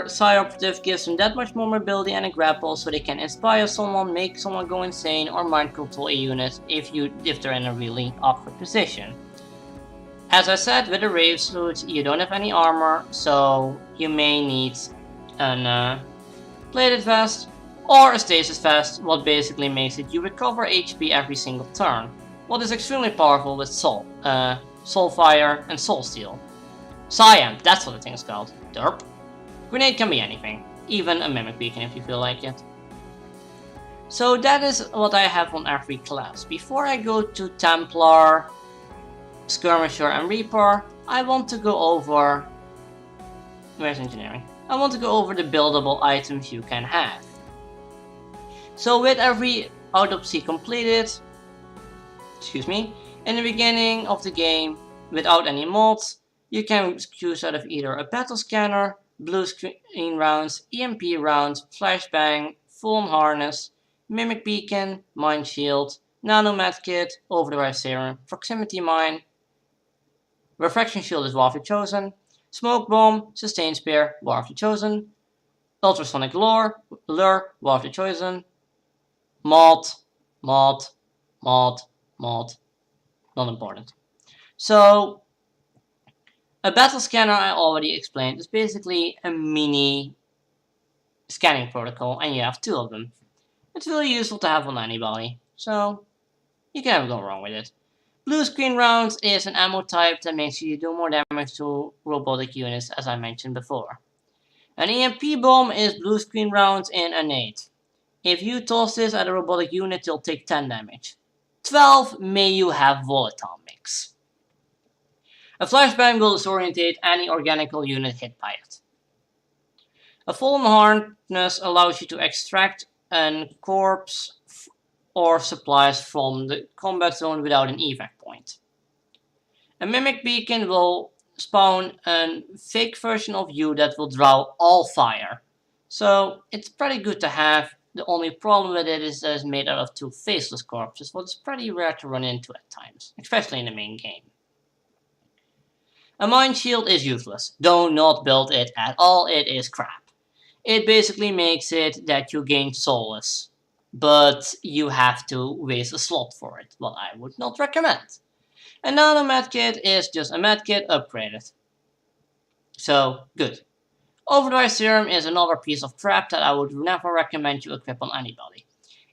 Psi operative gives them that much more mobility and a grapple, so they can inspire someone, make someone go insane, or mind control a unit if they're in a really awkward position. As I said, with a rave suit, you don't have any armor, so you may need a plated vest or a stasis vest, what basically makes it you recover HP every single turn, what is extremely powerful with Soulfire and Soul Steel. Cyan, that's what the thing is called. Derp. Grenade can be anything, even a mimic beacon if you feel like it. So that is what I have on every class. Before I go to Templar, Skirmisher and Reaper, I want to go over... Where's Engineering? I want to go over the buildable items you can have. So with every autopsy completed, in the beginning of the game, without any mods, you can choose out of either a battle scanner, blue screen rounds, EMP rounds, flashbang, full harness, mimic beacon, mind shield, nano medkit, overdrive serum, proximity mine, refraction shield is one of your chosen, smoke bomb, sustain spear, one of your chosen, ultrasonic lure, one of your chosen, mod, not important. So a battle scanner, I already explained, is basically a mini scanning protocol, and you have 2 of them. It's really useful to have on anybody, so you can never go wrong with it. Blue screen rounds is an ammo type that makes you do more damage to robotic units, as I mentioned before. An EMP bomb is blue screen rounds in a nade. If you toss this at a robotic unit, you'll take 10 damage. 12 may you have volatile mix. A flashbang will disorientate any organical unit hit by it. A fallen harness allows you to extract a corpse or supplies from the combat zone without an evac point. A mimic beacon will spawn a fake version of you that will draw all fire. So it's pretty good to have. The only problem with it is that it's made out of 2 faceless corpses, what is pretty rare to run into at times, especially in the main game. A mind shield is useless. Do not build it at all, it is crap. It basically makes it that you gain soulless, but you have to waste a slot for it, what I would not recommend. A nano medkit is just a medkit upgraded. So, good. Overdrive serum is another piece of crap that I would never recommend you equip on anybody.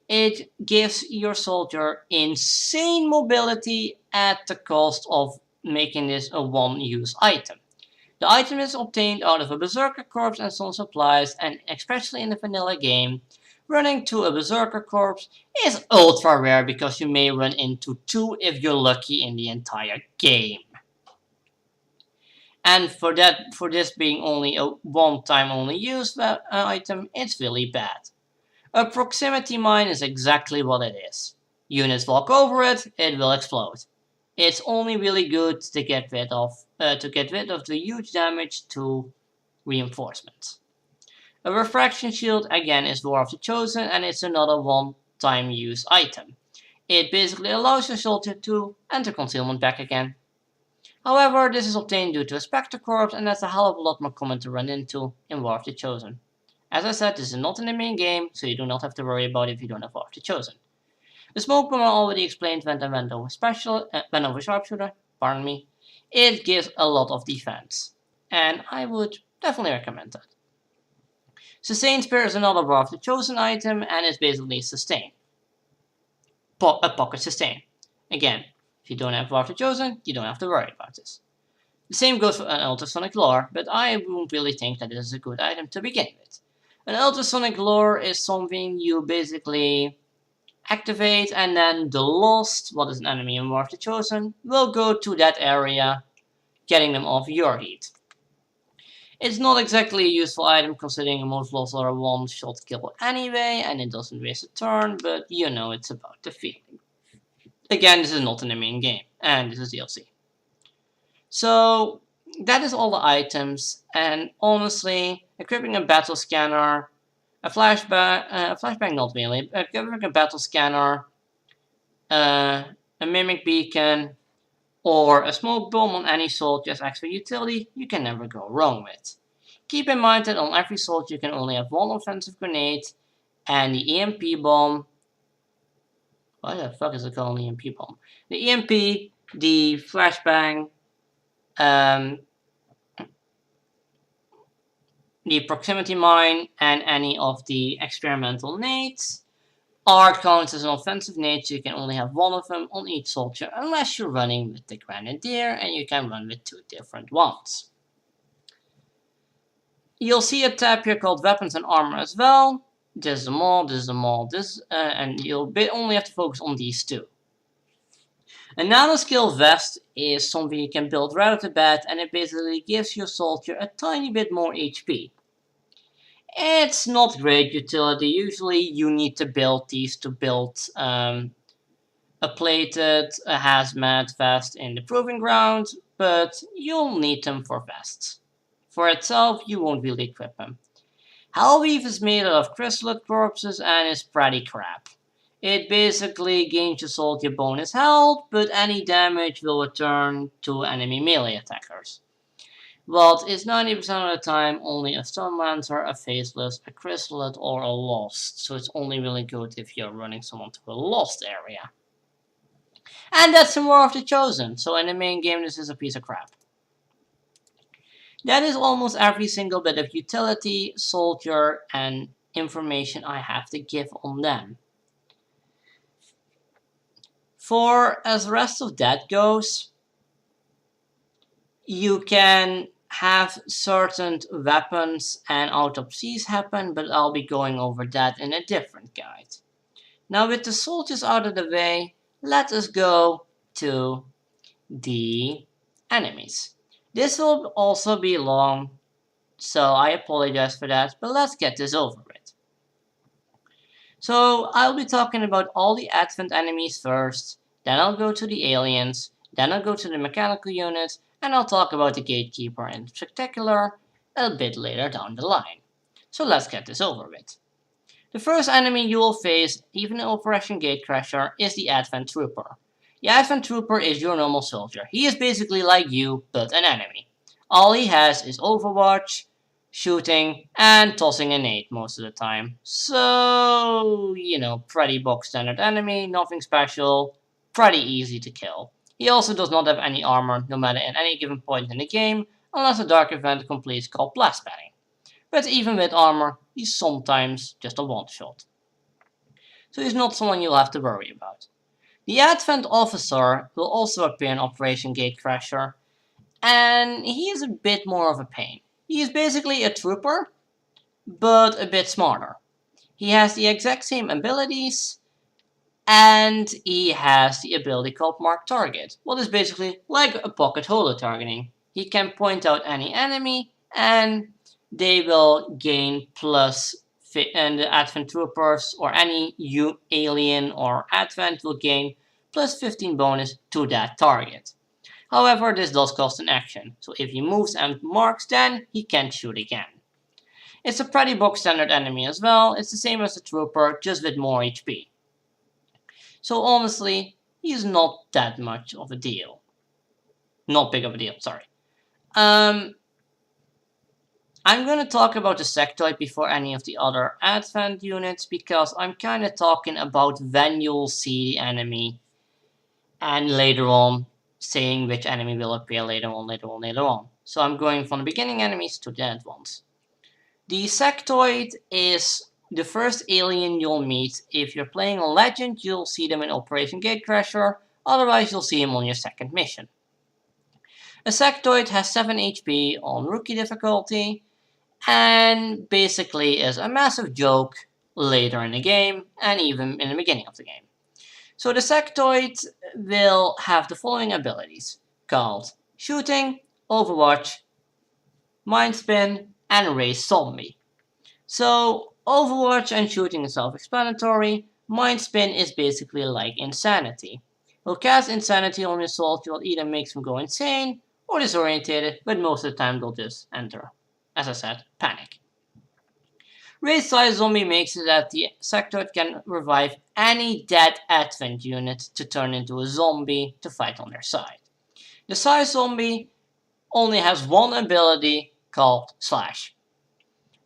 It gives your soldier insane mobility at the cost of making this a one-use item. The item is obtained out of a berserker corpse and some supplies, and especially in the vanilla game, running to a berserker corpse is ultra rare because you may run into 2 if you're lucky in the entire game. And for this being only a one-time only use item, it's really bad. A proximity mine is exactly what it is. Units walk over it, it will explode. It's only really good to get rid of the huge damage to reinforcements. A refraction shield again is War of the Chosen, and it's another one-time use item. It basically allows your soldier to enter concealment back again. However, this is obtained due to a Spectre Corpse, and that's a hell of a lot more common to run into in War of the Chosen. As I said, this is not in the main game, so you do not have to worry about it if you don't have War of the Chosen. The smoke bomb I already explained when over sharpshooter, pardon me. It gives a lot of defense, and I would definitely recommend that. Sustain Spear is another War of the Chosen item, and it's basically sustain. A pocket sustain. Again, if you don't have War of the Chosen, you don't have to worry about this. The same goes for an ultrasonic lure, but I won't really think that this is a good item to begin with. An ultrasonic lure is something you basically activate, and then the Lost, what is an enemy in War of the Chosen, will go to that area, getting them off your heat. It's not exactly a useful item considering most Lost are a one-shot kill anyway, and it doesn't waste a turn, but you know it's about the feeling. Again, this is not in the main game, and this is DLC. So, that is all the items, and honestly, equipping a battle scanner, a flashbang not really, equipping a battle scanner, a mimic beacon, or a smoke bomb on any soldier as extra utility, you can never go wrong with. Keep in mind that on every soldier you can only have one offensive grenade, and the EMP bomb. What the fuck is it called, an EMP bomb? The EMP, the flashbang, the proximity mine, and any of the experimental nades are counted as an offensive nade, so you can only have one of them on each soldier unless you're running with the Grenadier, and you can run with two different ones. You'll see a tab here called Weapons and Armor as well. This is them all, this is them all, and you'll only have to focus on these two. A nanoscale vest is something you can build right off the bat, and it basically gives your soldier a tiny bit more HP. It's not great utility. Usually you need to build these to build a plated a hazmat vest in the proving ground, but you'll need them for vests. For itself, you won't really equip them. Hellweave is made out of chrysalid corpses and is pretty crap. It basically gains your soldier bonus health, but any damage will return to enemy melee attackers. But it's 90% of the time only a Stonemancer, a Faceless, a Chrysalid, or a Lost, so it's only really good if you're running someone to a Lost area. And that's some War of the Chosen, so in the main game this is a piece of crap. That is almost every single bit of utility, soldier, and information I have to give on them. For as the rest of that goes, you can have certain weapons and autopsies happen, but I'll be going over that in a different guide. Now with the soldiers out of the way, let us go to the enemies. This will also be long, so I apologize for that, but let's get this over with. So I'll be talking about all the Advent enemies first, then I'll go to the aliens, then I'll go to the mechanical units, and I'll talk about the Gatekeeper in particular a bit later down the line. So let's get this over with. The first enemy you will face, even in Operation Gatecrasher, is the Advent Trooper. The Advent Trooper is your normal soldier. He is basically like you, but an enemy. All he has is Overwatch, shooting, and tossing a nade most of the time. So, you know, pretty box standard enemy, nothing special, pretty easy to kill. He also does not have any armor, no matter at any given point in the game, unless a dark event completes called Blast Batting. But even with armor, he's sometimes just a one-shot. So he's not someone you'll have to worry about. The Advent Officer will also appear in Operation Gatecrasher, and he is a bit more of a pain. He is basically a trooper, but a bit smarter. He has the exact same abilities, and he has the ability called Mark Target, what is basically like a pocket holder targeting. He can point out any enemy, and they will gain plus, and the Advent Troopers or any alien or Advent will gain plus 15 bonus to that target. However, this does cost an action, so if he moves and marks, then he can't shoot again. It's a pretty box standard enemy as well. It's the same as the Trooper, just with more HP. So honestly, he's not that much of a deal. Not big of a deal, sorry. I'm gonna talk about the sectoid before any of the other advent units, because I'm kinda talking about when you'll see the enemy, and later on saying which enemy will appear later on. So I'm going from the beginning enemies to the end ones. The sectoid is the first alien you'll meet. If you're playing on Legend, you'll see them in Operation Gatecrasher, otherwise you'll see him on your second mission. A sectoid has 7 HP on Rookie difficulty, and basically is a massive joke later in the game, and even in the beginning of the game. So the sectoid will have the following abilities, called Shooting, Overwatch, Mind Spin, and Raise Zombie. So Overwatch and Shooting is self-explanatory. Mind Spin is basically like Insanity. He'll cast Insanity on your soldier, will either make them go insane or disorientated, but most of the time they'll just enter, as I said, panic. Raise Size Zombie makes it that the sectoid can revive any dead advent unit to turn into a zombie to fight on their side. The Size Zombie only has one ability called Slash.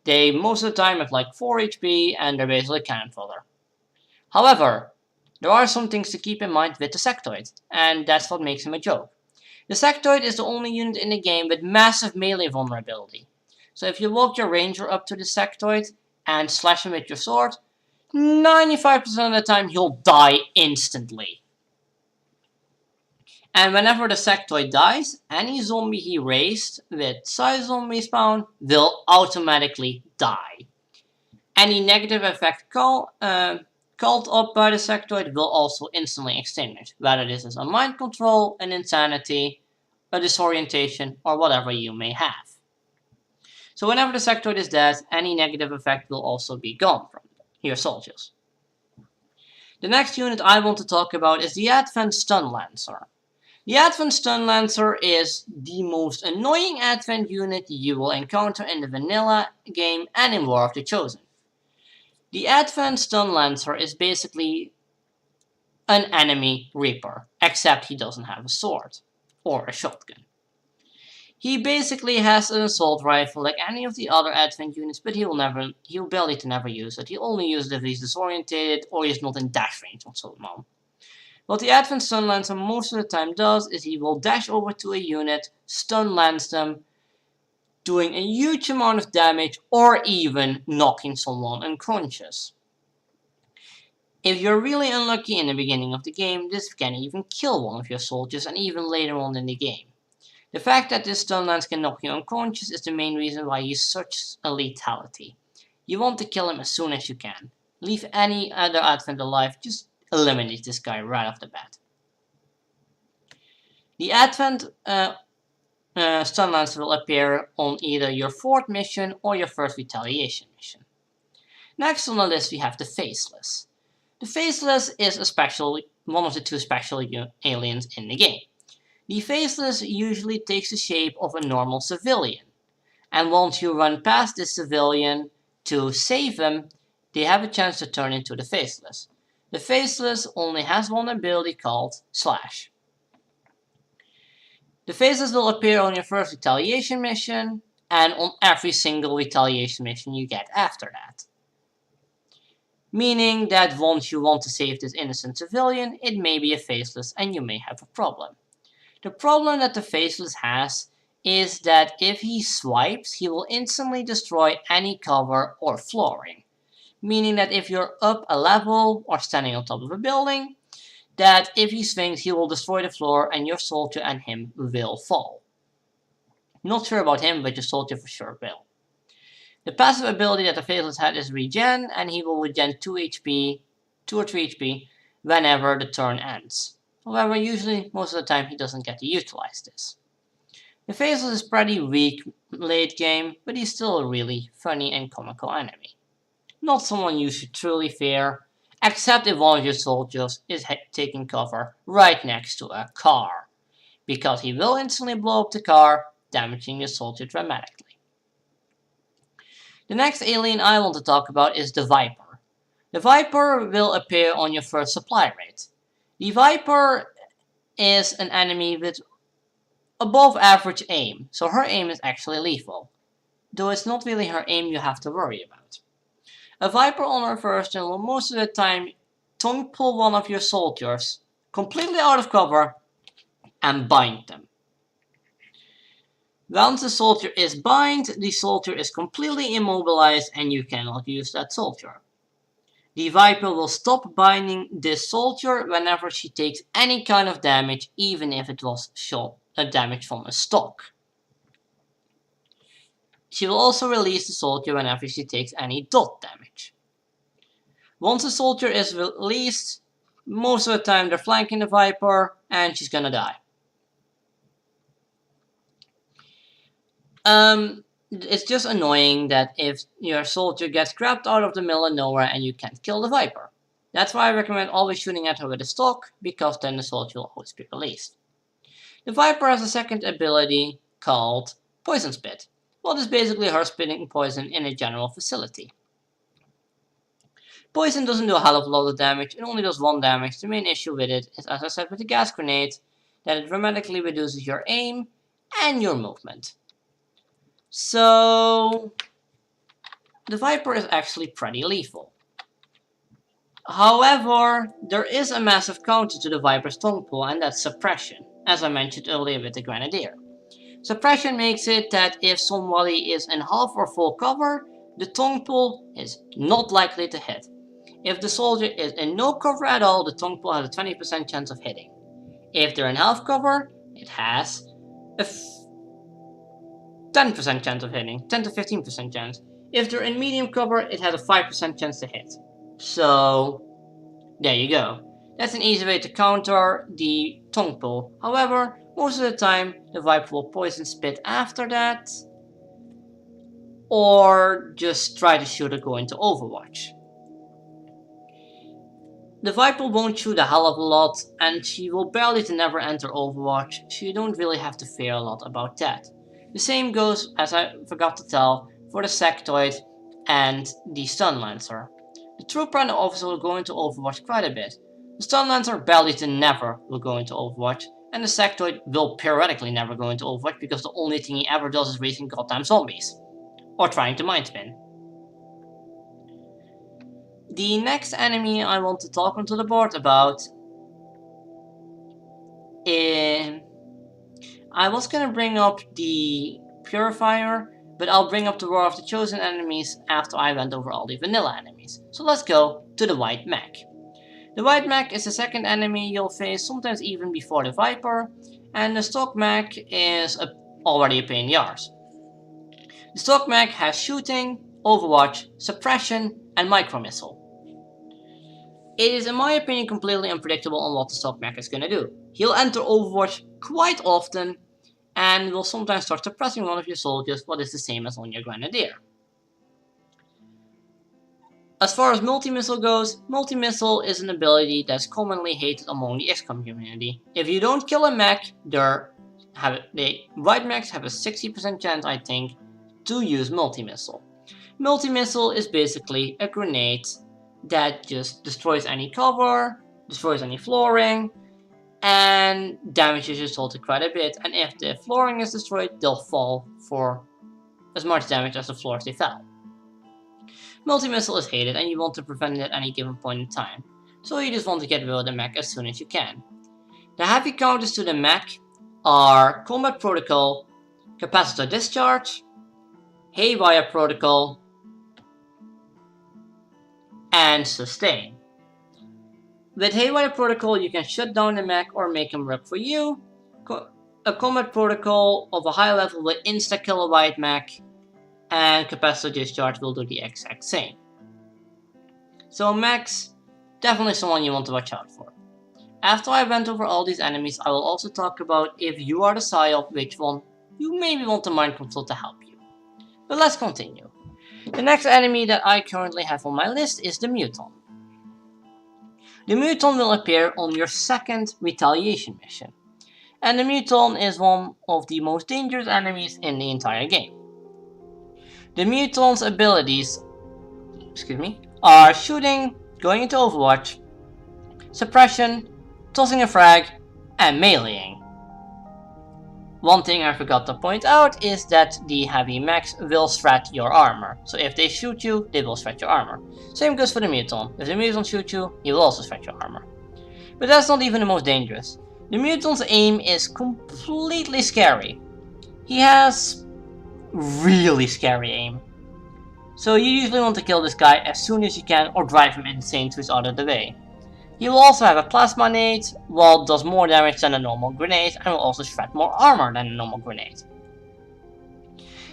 They most of the time have like 4 HP and they're basically cannon fodder. However, there are some things to keep in mind with the sectoid, and that's what makes him a joke. The sectoid is the only unit in the game with massive melee vulnerability. So if you walk your ranger up to the sectoid and slash him with your sword, 95% of the time he'll die instantly. And whenever the sectoid dies, any zombie he raised with size zombie spawn will automatically die. Any negative effect called up by the sectoid will also instantly extinguish, whether this is a mind control, an insanity, a disorientation, or whatever you may have. So whenever the sectoid is dead, any negative effect will also be gone from your soldiers. The next unit I want to talk about is the Advent Stun Lancer. The Advent Stun Lancer is the most annoying Advent unit you will encounter in the vanilla game and in War of the Chosen. The Advent Stun Lancer is basically an enemy Reaper, except he doesn't have a sword or a shotgun. He basically has an assault rifle like any of the other Advent units, but he'll barely to never use it. He'll only use it if he's disorientated or he's not in dash range on someone. What the Advent Stun Lancer most of the time does is he will dash over to a unit, stun lance them, doing a huge amount of damage or even knocking someone unconscious. If you're really unlucky in the beginning of the game, this can even kill one of your soldiers and even later on in the game. The fact that this stun lance can knock you unconscious is the main reason why he's such a lethality. You want to kill him as soon as you can. Leave any other Advent alive, just eliminate this guy right off the bat. The Advent Stun Lancer will appear on either your 4th mission or your 1st Retaliation mission. Next on the list we have the Faceless. The Faceless is one of the 2 special aliens in the game. The Faceless usually takes the shape of a normal civilian, and once you run past this civilian to save them, they have a chance to turn into the Faceless. The Faceless only has one ability called Slash. The Faceless will appear on your 1st Retaliation mission, and on every single Retaliation mission you get after that. Meaning that once you want to save this innocent civilian, it may be a Faceless and you may have a problem. The problem that the Faceless has is that if he swipes, he will instantly destroy any cover or flooring. Meaning that if you're up a level or standing on top of a building, that if he swings, he will destroy the floor and your soldier and him will fall. Not sure about him, but your soldier for sure will. The passive ability that the Faceless had is Regen, and he will regen 2 or 3 HP, whenever the turn ends. However, usually, most of the time, he doesn't get to utilize this. The Faceless is pretty weak late game, but he's still a really funny and comical enemy. Not someone you should truly fear, except if one of your soldiers is taking cover right next to a car, because he will instantly blow up the car, damaging your soldier dramatically. The next alien I want to talk about is the Viper. The Viper will appear on your first supply rate. The Viper is an enemy with above average aim, so her aim is actually lethal, though it's not really her aim you have to worry about. A Viper on her first turn will most of the time tongue pull one of your soldiers completely out of cover and bind them. Once the soldier is bind, the soldier is completely immobilized and you cannot use that soldier. The Viper will stop binding this soldier whenever she takes any kind of damage, even if it was damage from a stock. She will also release the soldier whenever she takes any dot damage. Once a soldier is released, most of the time they're flanking the Viper and she's gonna die. It's just annoying that if your soldier gets grabbed out of the middle of nowhere and you can't kill the Viper. That's why I recommend always shooting at her with a stock, because then the soldier will always be released. The Viper has a second ability called Poison Spit. Well, it's basically her spitting poison in a general facility. Poison doesn't do a hell of a lot of damage, it only does 1 damage. The main issue with it is, as I said with the gas grenade, that it dramatically reduces your aim and your movement. So, the Viper is actually pretty lethal. However, there is a massive counter to the Viper's tongue pull, and that's suppression, as I mentioned earlier with the Grenadier. Suppression makes it that if somebody is in half or full cover, the tongue pull is not likely to hit. If the soldier is in no cover at all, the tongue pull has a 20% chance of hitting. If they're in half cover, it has a 10% chance of hitting, 10 to 15% chance. If they're in medium cover, it has a 5% chance to hit. So, there you go. That's an easy way to counter the tongue pull. However, most of the time, the Viper will poison spit after that, or just try to shoot or go into Overwatch. The Viper won't shoot a hell of a lot, and she will barely to never enter Overwatch, so you don't really have to fear a lot about that. The same goes, as I forgot to tell, for the Sectoid and the Stun Lancer. The Trooper and the Officer will go into Overwatch quite a bit. The Stun Lancer barely to never will go into Overwatch, and the Sectoid will periodically never go into Overwatch because the only thing he ever does is racing goddamn zombies. Or trying to mind spin. The next enemy I want to talk onto the board about is... I was gonna bring up the Purifier, but I'll bring up the War of the Chosen enemies after I went over all the vanilla enemies. So let's go to the White Mech. The White Mech is the second enemy you'll face, sometimes even before the Viper, and the Stock Mech is already a pain in the arse. The Stock Mech has shooting, Overwatch, suppression, and micro missile. It is, in my opinion, completely unpredictable on what the Stock Mech is gonna do. He'll enter Overwatch quite often, and will sometimes start suppressing one of your soldiers, what is the same as on your Grenadier. As far as multi-missile goes, multi-missile is an ability that's commonly hated among the Xcom community. If you don't kill a mech, the White Mechs have a 60% chance, I think, to use multi-missile. Multi-missile is basically a grenade that just destroys any cover, destroys any flooring, and damages your soldier quite a bit, and if the flooring is destroyed, they'll fall for as much damage as the floors they fell. Multi-missile is hated, and you want to prevent it at any given point in time, so you just want to get rid of the mech as soon as you can. The heavy counters to the mech are Combat Protocol, Capacitor Discharge, Haywire Protocol, and Sustain. With Haywire Protocol, you can shut down the mech or make him work for you. A Combat Protocol of a high level will insta-kill a White Mech, and Capacitor Discharge will do the exact same. So mechs, definitely someone you want to watch out for. After I went over all these enemies, I will also talk about if you are the PSYOP, which one you maybe want to mind control to help you. But let's continue. The next enemy that I currently have on my list is the Muton. The muton will appear on your second retaliation mission, and the muton is one of the most dangerous enemies in the entire game. The muton's abilities, are shooting, going into Overwatch, suppression, tossing a frag, and meleeing. One thing I forgot to point out is that the heavy mechs will shred your armor. So if they shoot you, they will shred your armor. Same goes for the muton. If the muton shoots you, he will also shred your armor. But that's not even the most dangerous. The muton's aim is completely scary. He has really scary aim. So you usually want to kill this guy as soon as you can or drive him insane so he's out of the way. He will also have a plasma nade, while does more damage than a normal grenade and will also shred more armor than a normal grenade.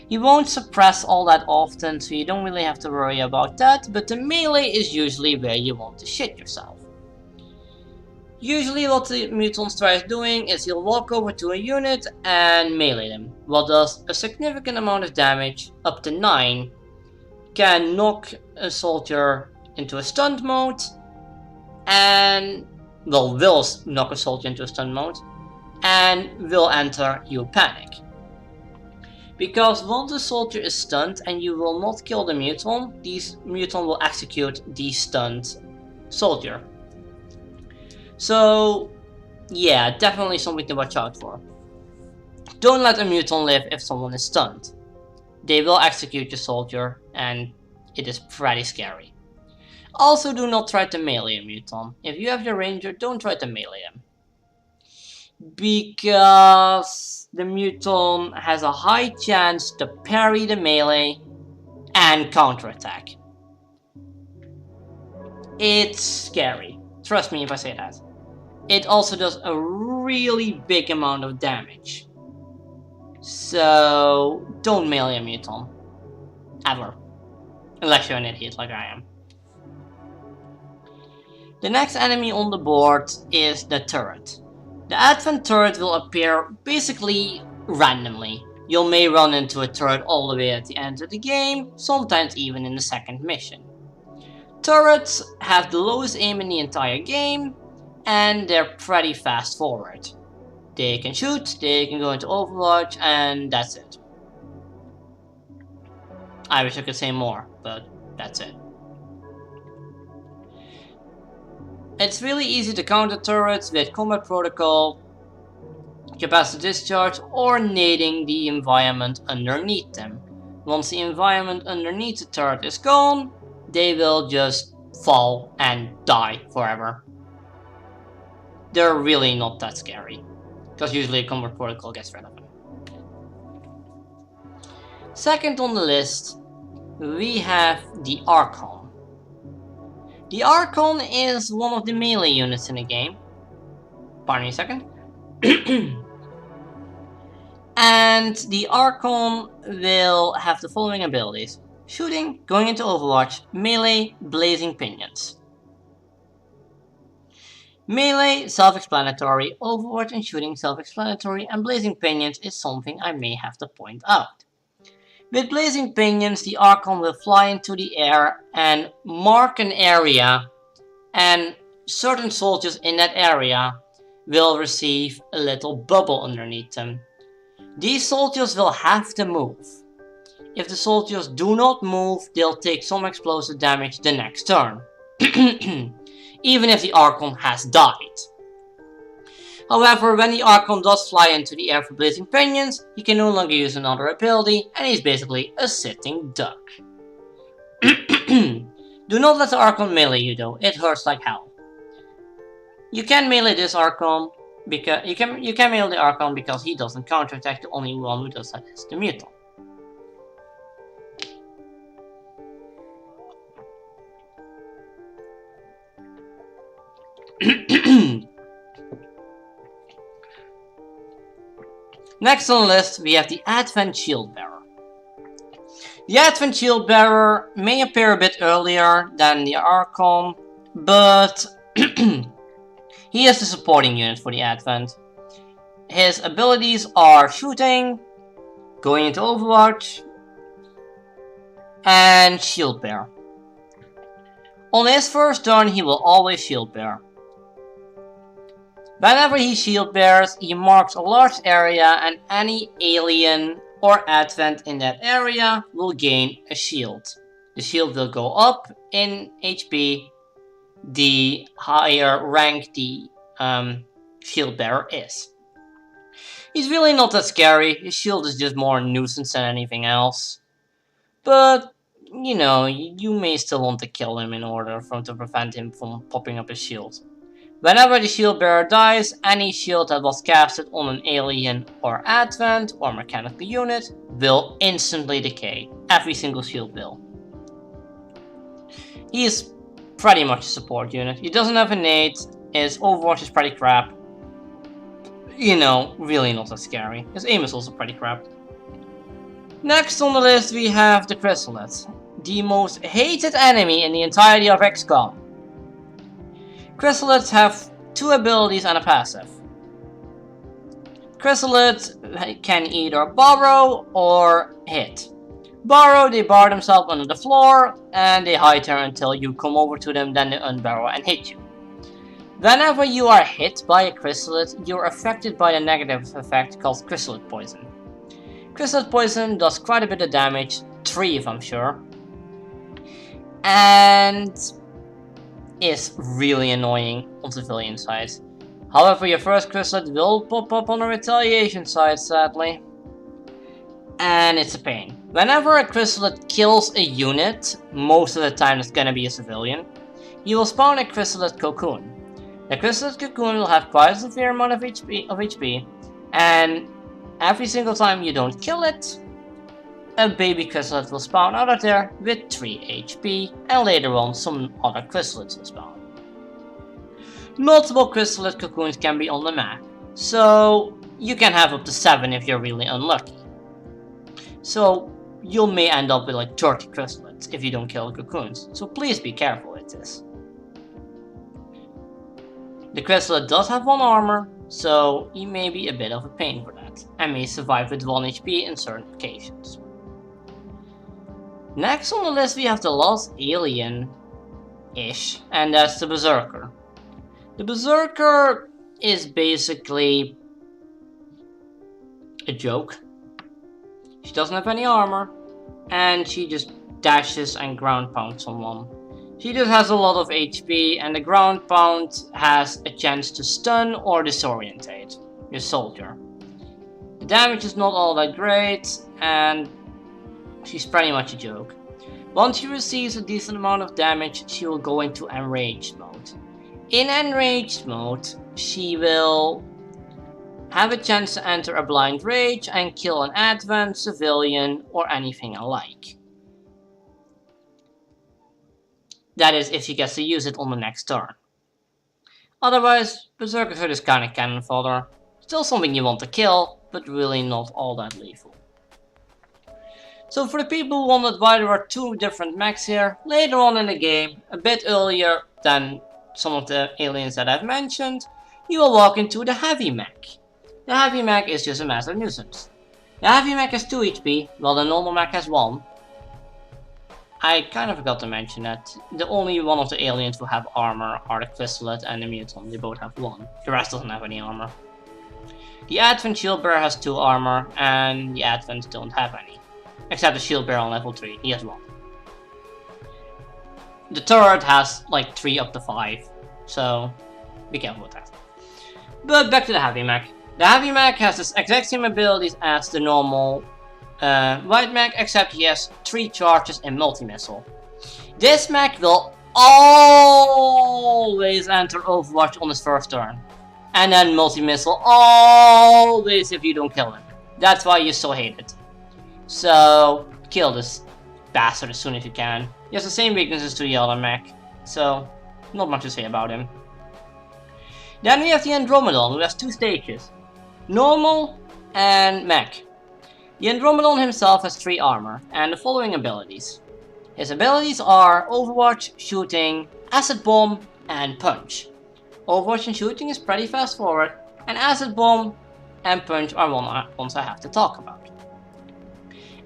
He won't suppress all that often, so you don't really have to worry about that, but the melee is usually where you want to shit yourself. Usually what the muton tries doing is he'll walk over to a unit and melee them, while does a significant amount of damage, up to 9, can knock a soldier into a stunned mode, and will knock a soldier into a stun mode, and will enter you panic. Because once the soldier is stunned and you will not kill the muton, this muton will execute the stunned soldier. So yeah, definitely something to watch out for. Don't let a muton live if someone is stunned. They will execute your soldier and it is pretty scary. Also, do not try to melee a muton. If you have your ranger, don't try to melee him. Because the muton has a high chance to parry the melee and counterattack. It's scary. Trust me if I say that. It also does a really big amount of damage. So don't melee a muton. Ever. Unless you're an idiot like I am. The next enemy on the board is the turret. The advent turret will appear basically randomly. You may run into a turret all the way at the end of the game, sometimes even in the second mission. Turrets have the lowest aim in the entire game, and they're pretty fast forward. They can shoot, they can go into Overwatch, and that's it. I wish I could say more, but that's it. It's really easy to counter turrets with combat protocol, capacity discharge, or nading the environment underneath them. Once the environment underneath the turret is gone, they will just fall and die forever. They're really not that scary, because usually a combat protocol gets rid of them. Second on the list, we have the Archon. The Archon is one of the melee units in the game. Pardon me a second. And the Archon will have the following abilities: shooting, going into Overwatch, melee, blazing pinions. Melee, self-explanatory, Overwatch and shooting, self-explanatory, and blazing pinions is something I may have to point out. With blazing pinions, the Archon will fly into the air and mark an area, and certain soldiers in that area will receive a little bubble underneath them. These soldiers will have to move. If the soldiers do not move, they'll take some explosive damage the next turn, even if the Archon has died. However, when the Archon does fly into the air for blazing pinions, he can no longer use another ability, and he's basically a sitting duck. Do not let the Archon melee you though, it hurts like hell. You can melee this Archon because you can melee the Archon because he doesn't counterattack. The only one who does that is the muton. Next on the list, we have the Advent Shield Bearer. The Advent Shield Bearer may appear a bit earlier than the Archon, but he is the supporting unit for the Advent. His abilities are shooting, going into Overwatch, and Shield Bearer. On his first turn, he will always shield bear. Whenever he shield bears, he marks a large area and any alien or advent in that area will gain a shield. The shield will go up in HP the higher rank the shield bearer is. He's really not that scary, his shield is just more a nuisance than anything else. But, you know, you may still want to kill him in order to prevent him from popping up his shield. Whenever the shield bearer dies, any shield that was casted on an alien or advent or mechanical unit will instantly decay. Every single shield will. He is pretty much a support unit. He doesn't have innate, his Overwatch is pretty crap. You know, really not that scary. His aim is also pretty crap. Next on the list we have the Chrysalid, the most hated enemy in the entirety of Xcom. Chrysalids have 2 abilities and a passive. Chrysalids can either burrow or hit. Burrow, they bar themselves under the floor and they hide there until you come over to them, then they unburrow and hit you. Whenever you are hit by a Chrysalid, you are affected by the negative effect called Chrysalid Poison. Chrysalid Poison does quite a bit of damage, 3 if I'm sure, and is really annoying on civilian side. However, your first Chrysalid will pop up on the retaliation side, sadly. And it's a pain. Whenever a Chrysalid kills a unit, most of the time it's gonna be a civilian, you will spawn a Chrysalid Cocoon. The Chrysalid Cocoon will have quite a severe amount of HP, and every single time you don't kill it, a baby Chrysalid will spawn out of there with 3 HP, and later on some other Chrysalids will spawn. Multiple Chrysalid Cocoons can be on the map, so you can have up to 7 if you're really unlucky. So you may end up with like 30 Chrysalids if you don't kill cocoons, so please be careful with this. The Chrysalid does have 1 armor, so he may be a bit of a pain for that, and may survive with 1 HP in certain occasions. Next on the list we have the last alien-ish, and that's the Berserker. The Berserker is basically a joke. She doesn't have any armor, and she just dashes and ground pounds someone. She just has a lot of HP, and the ground pound has a chance to stun or disorientate your soldier. The damage is not all that great, and she's pretty much a joke. Once she receives a decent amount of damage, she will go into enraged mode. In enraged mode, she will have a chance to enter a blind rage and kill an advent, civilian, or anything alike. That is, if she gets to use it on the next turn. Otherwise, Berserkers are just kinda cannon fodder. Still something you want to kill, but really not all that lethal. So for the people who wondered why there are 2 different mechs here, later on in the game, a bit earlier than some of the aliens that I've mentioned, you will walk into the heavy mech. The heavy mech is just a massive nuisance. The heavy mech has 2 HP, while the normal mech has 1. I kind of forgot to mention that the only one of the aliens who have armor are the Chrysalid and the Muton. They both have 1. The rest doesn't have any armor. The Advent Shield Bearer has 2 armor, and the Advents don't have any. Except the Shield Bearer on level 3, he has 1. The turret has like 3 up to 5, so be careful with that. But back to the heavy mech. The heavy mech has the exact same abilities as the normal white mech, except he has 3 charges and multi-missile. This mech will always enter Overwatch on his first turn. And then multi-missile always if you don't kill him. That's why you so hate it. So kill this bastard as soon as you can. He has the same weaknesses to the other mech, so not much to say about him. Then we have the Andromedon, who has 2 stages. Normal and mech. The Andromedon himself has 3 armor, and the following abilities. His abilities are Overwatch, Shooting, Acid Bomb, and Punch. Overwatch and Shooting is pretty fast forward, and Acid Bomb and Punch are ones I have to talk about.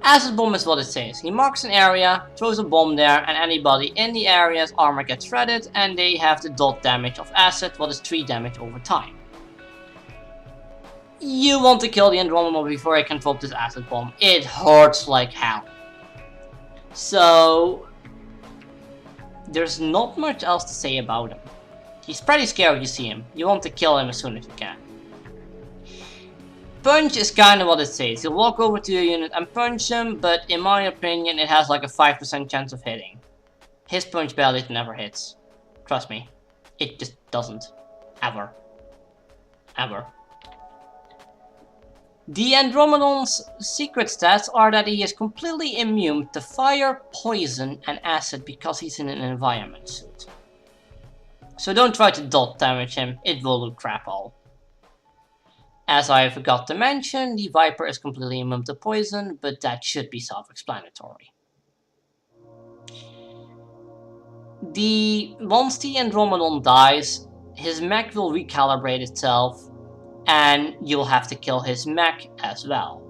Acid bomb is what it says. He marks an area, throws a bomb there, and anybody in the area's armor gets shredded, and they have the dot damage of acid, what is 3 damage over time. You want to kill the Andromeda before I can drop this acid bomb. It hurts like hell. So there's not much else to say about him. He's pretty scary when you see him. You want to kill him as soon as you can. Punch is kinda what it says. You'll walk over to your unit and punch him, but in my opinion it has like a 5% chance of hitting. His punch barely never hits. Trust me. It just doesn't. Ever. Ever. The Andromedon's secret stats are that he is completely immune to fire, poison, and acid because he's in an environment suit. So don't try to dot damage him, it will look crap all. As I forgot to mention, the Viper is completely immune to poison, but that should be self-explanatory. Once the Andromedon dies, his mech will recalibrate itself, and you'll have to kill his mech as well.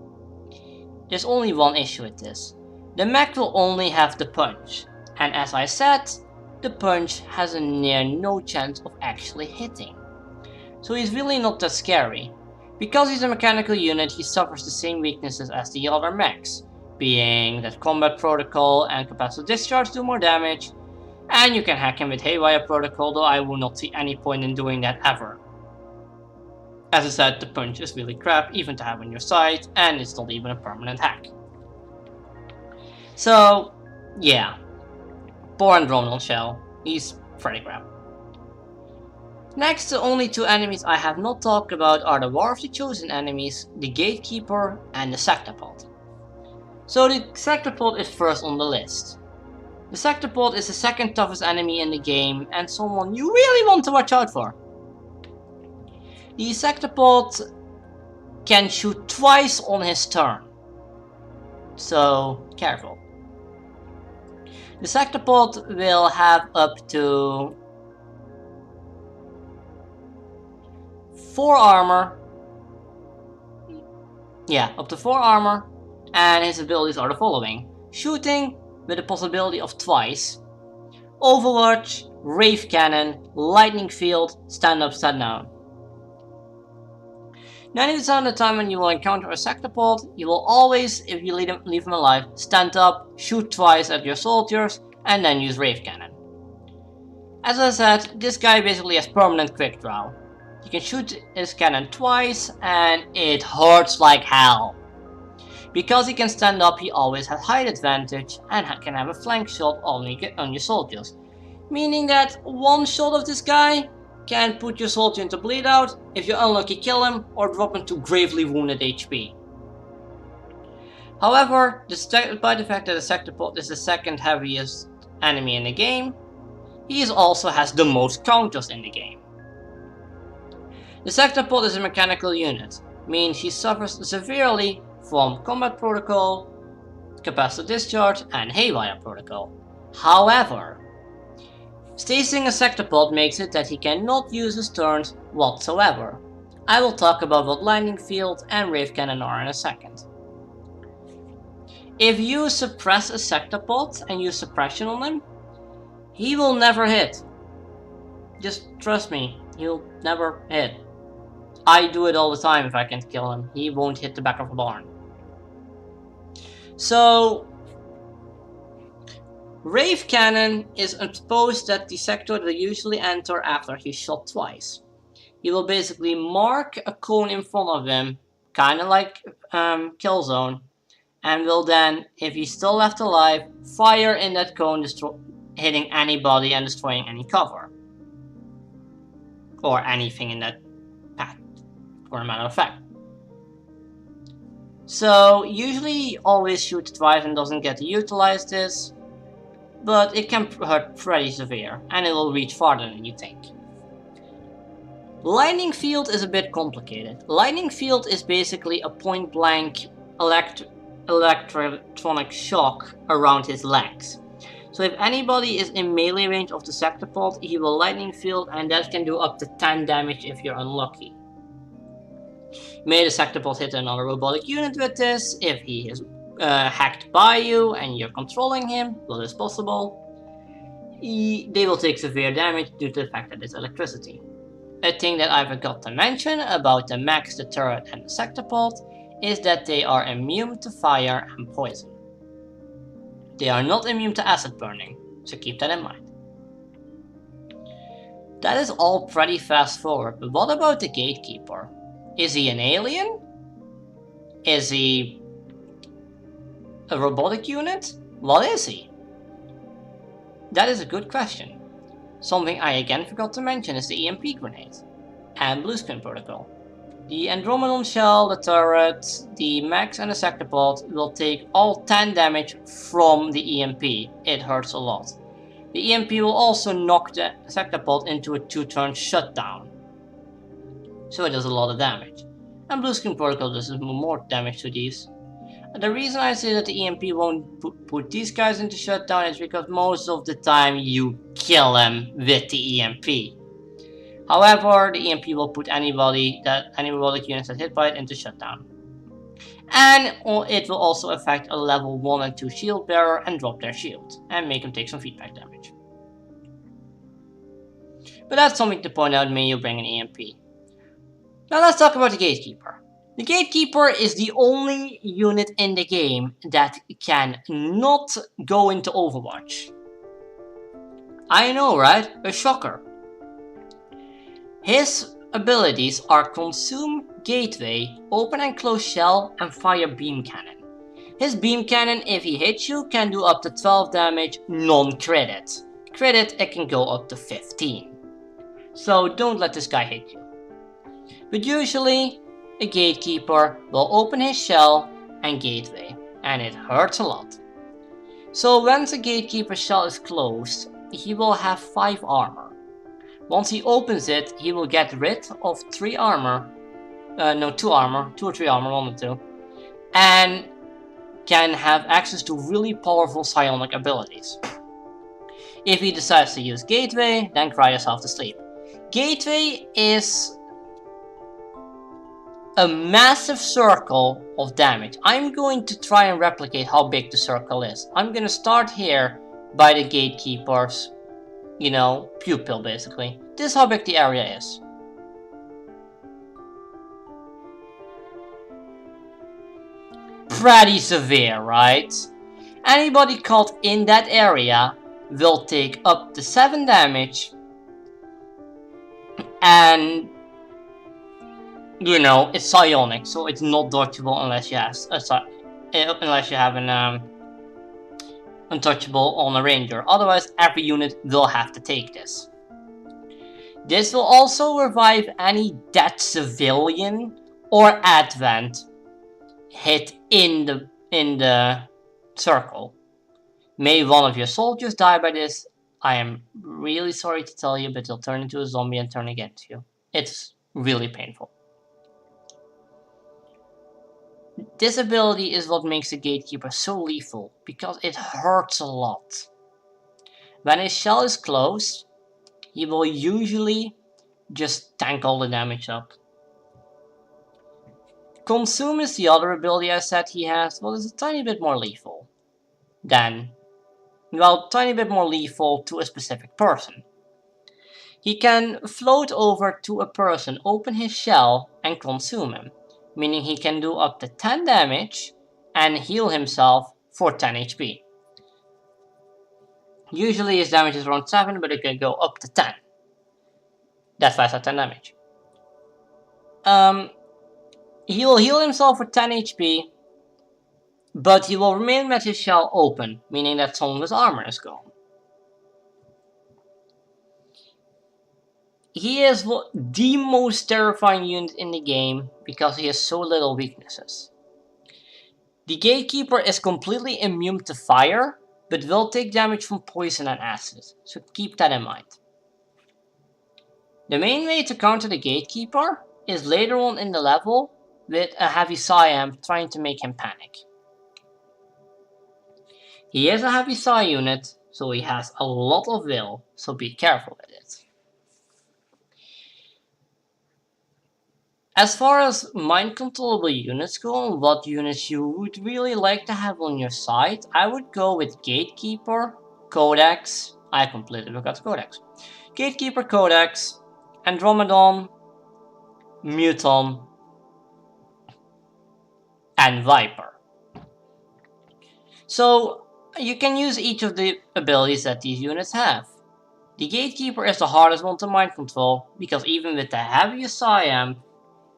There's only one issue with this. The mech will only have the punch, and as I said, the punch has a near no chance of actually hitting. So he's really not that scary. Because he's a mechanical unit, he suffers the same weaknesses as the other mechs, being that combat protocol and capacitive discharge do more damage, and you can hack him with haywire protocol, though I will not see any point in doing that ever. As I said, the punch is really crap even to have on your side, and it's not even a permanent hack. So, yeah. Poor Andromedon Shell. He's pretty crap. Next, the only 2 enemies I have not talked about are the War of the Chosen enemies, the Gatekeeper, and the Sectopod. So the Sectopod is first on the list. The Sectopod is the second toughest enemy in the game, and someone you really want to watch out for. The Sectopod can shoot twice on his turn, so careful. The Sectopod will have up to 4 armor. Yeah, up to 4 armor, and his abilities are the following. Shooting with a possibility of twice. Overwatch, Rave Cannon, Lightning Field, Stand Up, Stand Down. 90% of the time when you will encounter a Sectopod, you will always, if you leave him alive, stand up, shoot twice at your soldiers, and then use Rave Cannon. As I said, this guy basically has permanent quick draw. You can shoot his cannon twice, and it hurts like hell. Because he can stand up, he always has height advantage, and can have a flank shot on your soldiers. Meaning that one shot of this guy can put your soldier into bleed out, if you're unlucky kill him, or drop him to gravely wounded HP. However, despite the fact that the Sectopod is the second heaviest enemy in the game, he also has the most counters in the game. The Sectopod is a mechanical unit, means he suffers severely from combat protocol, capacitive discharge, and haywire protocol. However, stacing a Sectopod makes it that he cannot use his turns whatsoever. I will talk about what Lightning Field and Rave Cannon are in a second. If you suppress a Sectopod and use suppression on him, he will never hit. Just trust me, he'll never hit. I do it all the time if I can't kill him. He won't hit the back of the barn. So, Rave Cannon is supposed that the sector will usually enter after he's shot twice. He will basically mark a cone in front of him, kinda like Killzone, and will then, if he's still left alive, fire in that cone, hitting anybody and destroying any cover. Or anything in that path, for a matter of fact. So, usually he always shoots twice and doesn't get to utilize this, but it can hurt pretty severe, and it will reach farther than you think. Lightning Field is a bit complicated. Lightning Field is basically a point-blank electronic shock around his legs. So if anybody is in melee range of the Sectopod, he will Lightning Field, and that can do up to 10 damage if you're unlucky. May the Sectopod hit another robotic unit with this, if he is hacked by you and you're controlling him, well, it's possible, they will take severe damage due to the fact that it's electricity. A thing that I forgot to mention about the mechs, the turret, and the sectopod is that they are immune to fire and poison. They are not immune to acid burning, so keep that in mind. That is all pretty fast forward, but what about the Gatekeeper? Is he an alien? Is he a robotic unit? What is he? That is a good question. Something I again forgot to mention is the EMP grenade and blue screen protocol. The Andromedon shell, the turret, the mechs and the sectopod will take all 10 damage from the EMP. It hurts a lot. The EMP will also knock the sectopod into a 2-turn shutdown, so it does a lot of damage. And blue screen protocol does more damage to these. The reason I say that the EMP won't put these guys into shutdown is because most of the time you kill them with the EMP. However, the EMP will put any robotic units that hit by it into shutdown. And it will also affect a level 1 and 2 shield bearer and drop their shield, and make them take some feedback damage. But that's something to point out when you bring an EMP. Now let's talk about the Gatekeeper. The Gatekeeper is the only unit in the game that can not go into Overwatch. I know, right? A shocker. His abilities are Consume, Gateway, Open and Close Shell, and Fire Beam Cannon. His Beam Cannon, if he hits you, can do up to 12 damage non-credit. Credit, it can go up to 15. So don't let this guy hit you. But usually, a Gatekeeper will open his shell and gateway, and it hurts a lot. So once a Gatekeeper shell is closed, he will have 5 armor. Once he opens it, he will get rid of 2 armor, 2 or 3 armor, 1 or 2, and can have access to really powerful psionic abilities. If he decides to use Gateway, then cry yourself to sleep. Gateway is a massive circle of damage. I'm going to try and replicate how big the circle is. I'm going to start here by the Gatekeeper's, pupil basically. This is how big the area is. Pretty severe, right? Anybody caught in that area will take up to 7 damage, and it's psionic, so it's not dodgeable unless you have an untouchable on a ranger. Otherwise, every unit will have to take this. This will also revive any dead civilian or advent hit in the circle. May one of your soldiers die by this. I am really sorry to tell you, but they'll turn into a zombie and turn against you. It's really painful. This ability is what makes the Gatekeeper so lethal, because it hurts a lot. When his shell is closed, he will usually just tank all the damage up. Consume is the other ability I said he has. Well, it's a tiny bit more lethal tiny bit more lethal to a specific person. He can float over to a person, open his shell, and consume him, meaning he can do up to 10 damage and heal himself for 10 HP. Usually his damage is around 7, but it can go up to 10. That's why I said 10 damage. He will heal himself for 10 HP, but he will remain with his shell open, meaning that some of his armor is gone. He is the most terrifying unit in the game because he has so little weaknesses. The Gatekeeper is completely immune to fire, but will take damage from poison and acid, so keep that in mind. The main way to counter the Gatekeeper is later on in the level with a heavy Psi-Amp trying to make him panic. He is a heavy Psi unit, so he has a lot of will, so be careful with it. As far as mind controllable units go, and what units you would really like to have on your side, I would go with Gatekeeper, Codex. I completely forgot Codex. Gatekeeper, Codex, Andromedon, Muton, and Viper. So you can use each of the abilities that these units have. The Gatekeeper is the hardest one to mind control, because even with the heaviest Psi-Amp,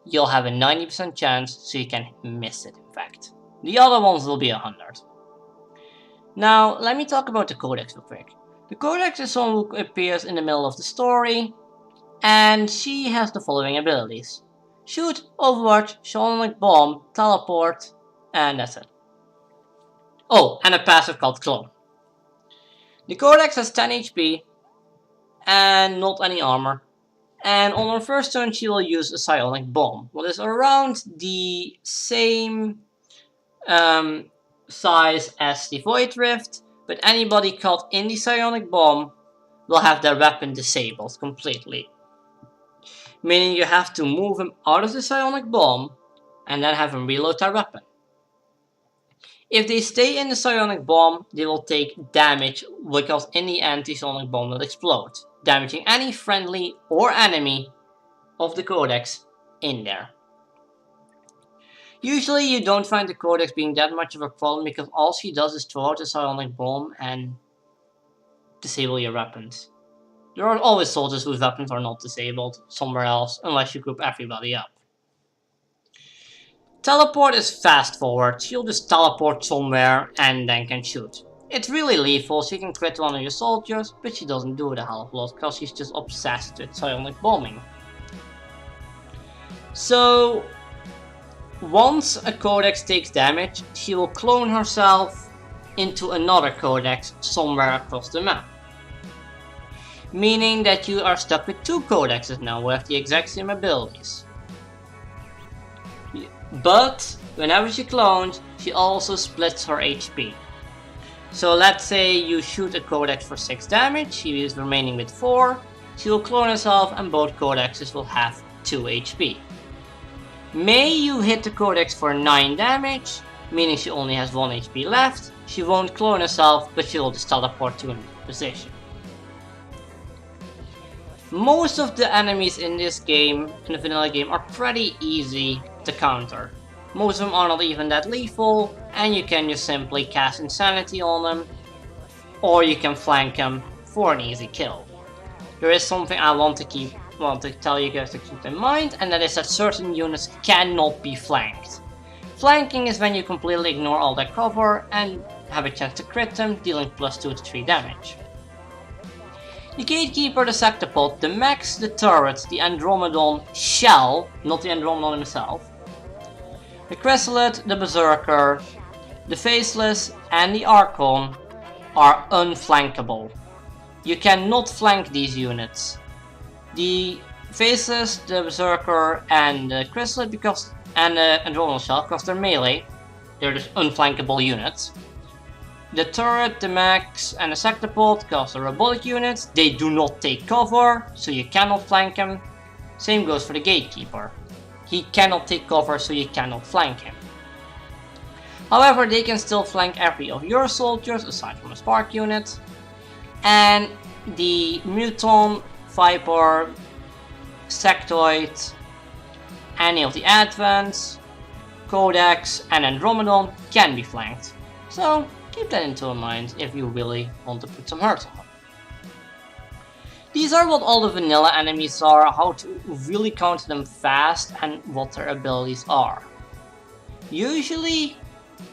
you'll have a 90% chance, so you can miss it in fact. The other ones will be 100. Now, let me talk about the Codex real quick. The Codex is someone who appears in the middle of the story, and she has the following abilities. Shoot, Overwatch, Sonic Bomb, Teleport, and that's it. Oh, and a passive called Clone. The Codex has 10 HP, and not any armor. And on her first turn she will use a Psionic Bomb, what is around the same size as the Void Rift, but anybody caught in the Psionic Bomb will have their weapon disabled completely. Meaning you have to move him out of the Psionic Bomb and then have him reload their weapon. If they stay in the Psionic Bomb, they will take damage because in the end the Psionic Bomb will explode, damaging any friendly or enemy of the Codex in there. Usually you don't find the Codex being that much of a problem because all she does is throw out the Psionic Bomb and disable your weapons. There are always soldiers whose weapons are not disabled somewhere else unless you group everybody up. Teleport is fast forward, she'll just teleport somewhere and then can shoot. It's really lethal, she can crit one of your soldiers, but she doesn't do it a hell of a lot because she's just obsessed with Psionic bombing. So, once a Codex takes damage, she will clone herself into another Codex somewhere across the map. Meaning that you are stuck with two Codexes now with the exact same abilities. But, whenever she clones, she also splits her HP. So let's say you shoot a Codex for 6 damage, she is remaining with 4, she will clone herself and both Codexes will have 2 HP. May you hit the Codex for 9 damage, meaning she only has 1 HP left, she won't clone herself, but she will just teleport to another position. Most of the enemies in this game, in the vanilla game, are pretty easy to counter. Most of them are not even that lethal, and you can just simply cast Insanity on them, or you can flank them for an easy kill. There is something I want to tell you guys to keep in mind, and that is that certain units cannot be flanked. Flanking is when you completely ignore all their cover and have a chance to crit them, dealing plus 2 to 3 damage. The Gatekeeper, the Sectopod, the Max, the Turret, the Andromedon shell, not the Andromedon himself, the Chrysalid, the Berserker, the Faceless, and the Archon are unflankable. You cannot flank these units. The Faceless, the Berserker, and the Chrysalid and the Andromedon shell, because they're melee, they're just unflankable units. The Turret, the Max, and the Sectopod, because they're robotic units, they do not take cover, so you cannot flank them. Same goes for the Gatekeeper. He cannot take cover, so you cannot flank him. However, they can still flank every of your soldiers, aside from a Spark unit. And the Muton, Viper, Sectoid, any of the Advents, Codex, and Andromedon can be flanked. So, keep that into mind if you really want to put some hurt on them. These are what all the vanilla enemies are, how to really counter them fast, and what their abilities are. Usually,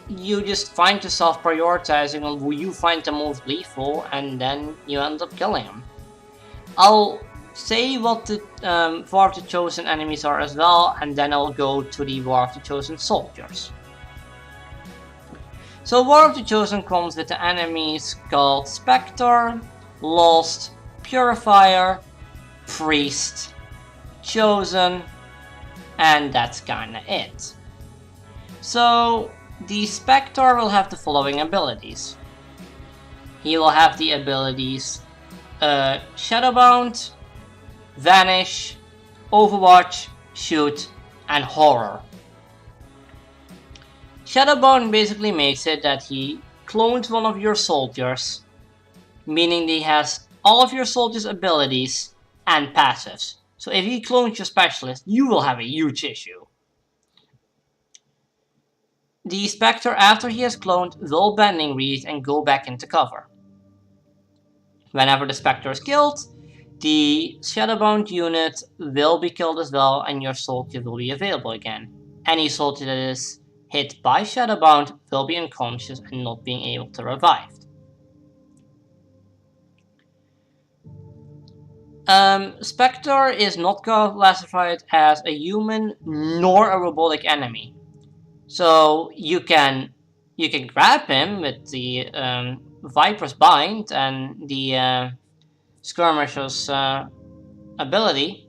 you just find yourself prioritizing on who you find the most lethal, and then you end up killing them. I'll say what the War of the Chosen enemies are as well, and then I'll go to the War of the Chosen soldiers. So War of the Chosen comes with the enemies called Spectre, Lost, Purifier, Priest, Chosen, and that's kinda it. So the Spectre will have the following abilities. He will have the abilities Shadowbound, Vanish, Overwatch, Shoot, and horror. Shadowbound basically makes it that he clones one of your soldiers, meaning he has all of your soldiers' abilities and passives. So if he clones your specialist, you will have a huge issue. The Spectre, after he has cloned, will bending read and go back into cover. Whenever the Spectre is killed, the Shadowbound unit will be killed as well, and your soldier will be available again. Any soldier that is hit by Shadowbound will be unconscious and not being able to revive. Spectre is not classified as a human nor a robotic enemy. So you can grab him with the Viper's Bind and the Skirmisher's ability.